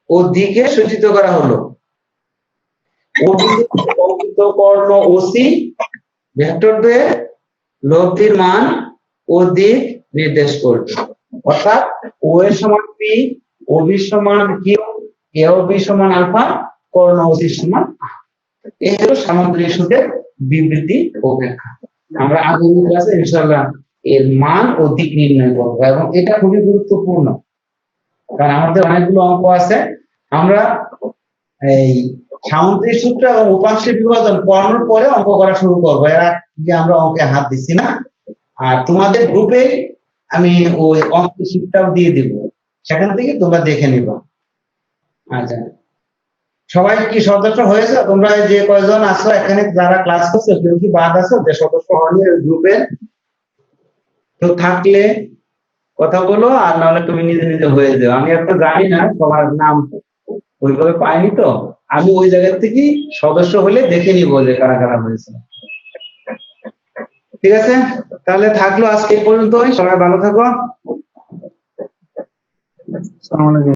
ও দিকে সূচিত করা হলো। ও বিন্দুতে অঙ্কিত কর্ণ ওসি ভেক্টর দ্বয়ের লব্ধির মান ও দিক নির্দেশ করবে। অর্থাৎ ও এর সমান পি, ও বি সমান কিউ, এ ও বি সমান আলফা, কর্ণ ওসি সমান আর। এই হলো সামান্তরিক সূত্রের বিবৃতি ও ব্যাখ্যা। আমরা আগামী ক্লাসে ইনশাআল্লাহ এর মান ও দিক নির্ণয় করব, এবং এটা খুবই গুরুত্বপূর্ণ, কারণ আমাদের অনেকগুলো অঙ্ক আছে। আমরা এই সামান্তরিক সূত্র এবং উপাংশের বিভাজন পড়ানোর পরে অঙ্ক করা শুরু করবো। এরা যে আমরা অঙ্কে হাত দিচ্ছি না। আর তোমাদের গ্রুপে আমি ওই অঙ্ক শিটটাও দিয়ে দিব, সেখান থেকে তোমরা দেখে নিবা। আচ্ছা, সবাই কি সদস্য হয়েছে? তোমরা যে কয়জন আছো এখানে যারা ক্লাস করছো, কেউ কি বাদ আছো যে সদস্য হয়নি গ্রুপে? কেউ থাকলে কথা বলো, আর নাহলে তুমি নিজে নিজে হয়ে যাও। আমি একটা জানি না, সবার নাম ওইভাবে পাইনি, তো আমি ওই জায়গা থেকে সদস্য হলে দেখে নিব যে কারা কারা হয়েছে। ঠিক আছে, তাহলে থাকলো আজকে এই পর্যন্তই। সবাই ভালো থাকো। আসসালামু আলাইকুম।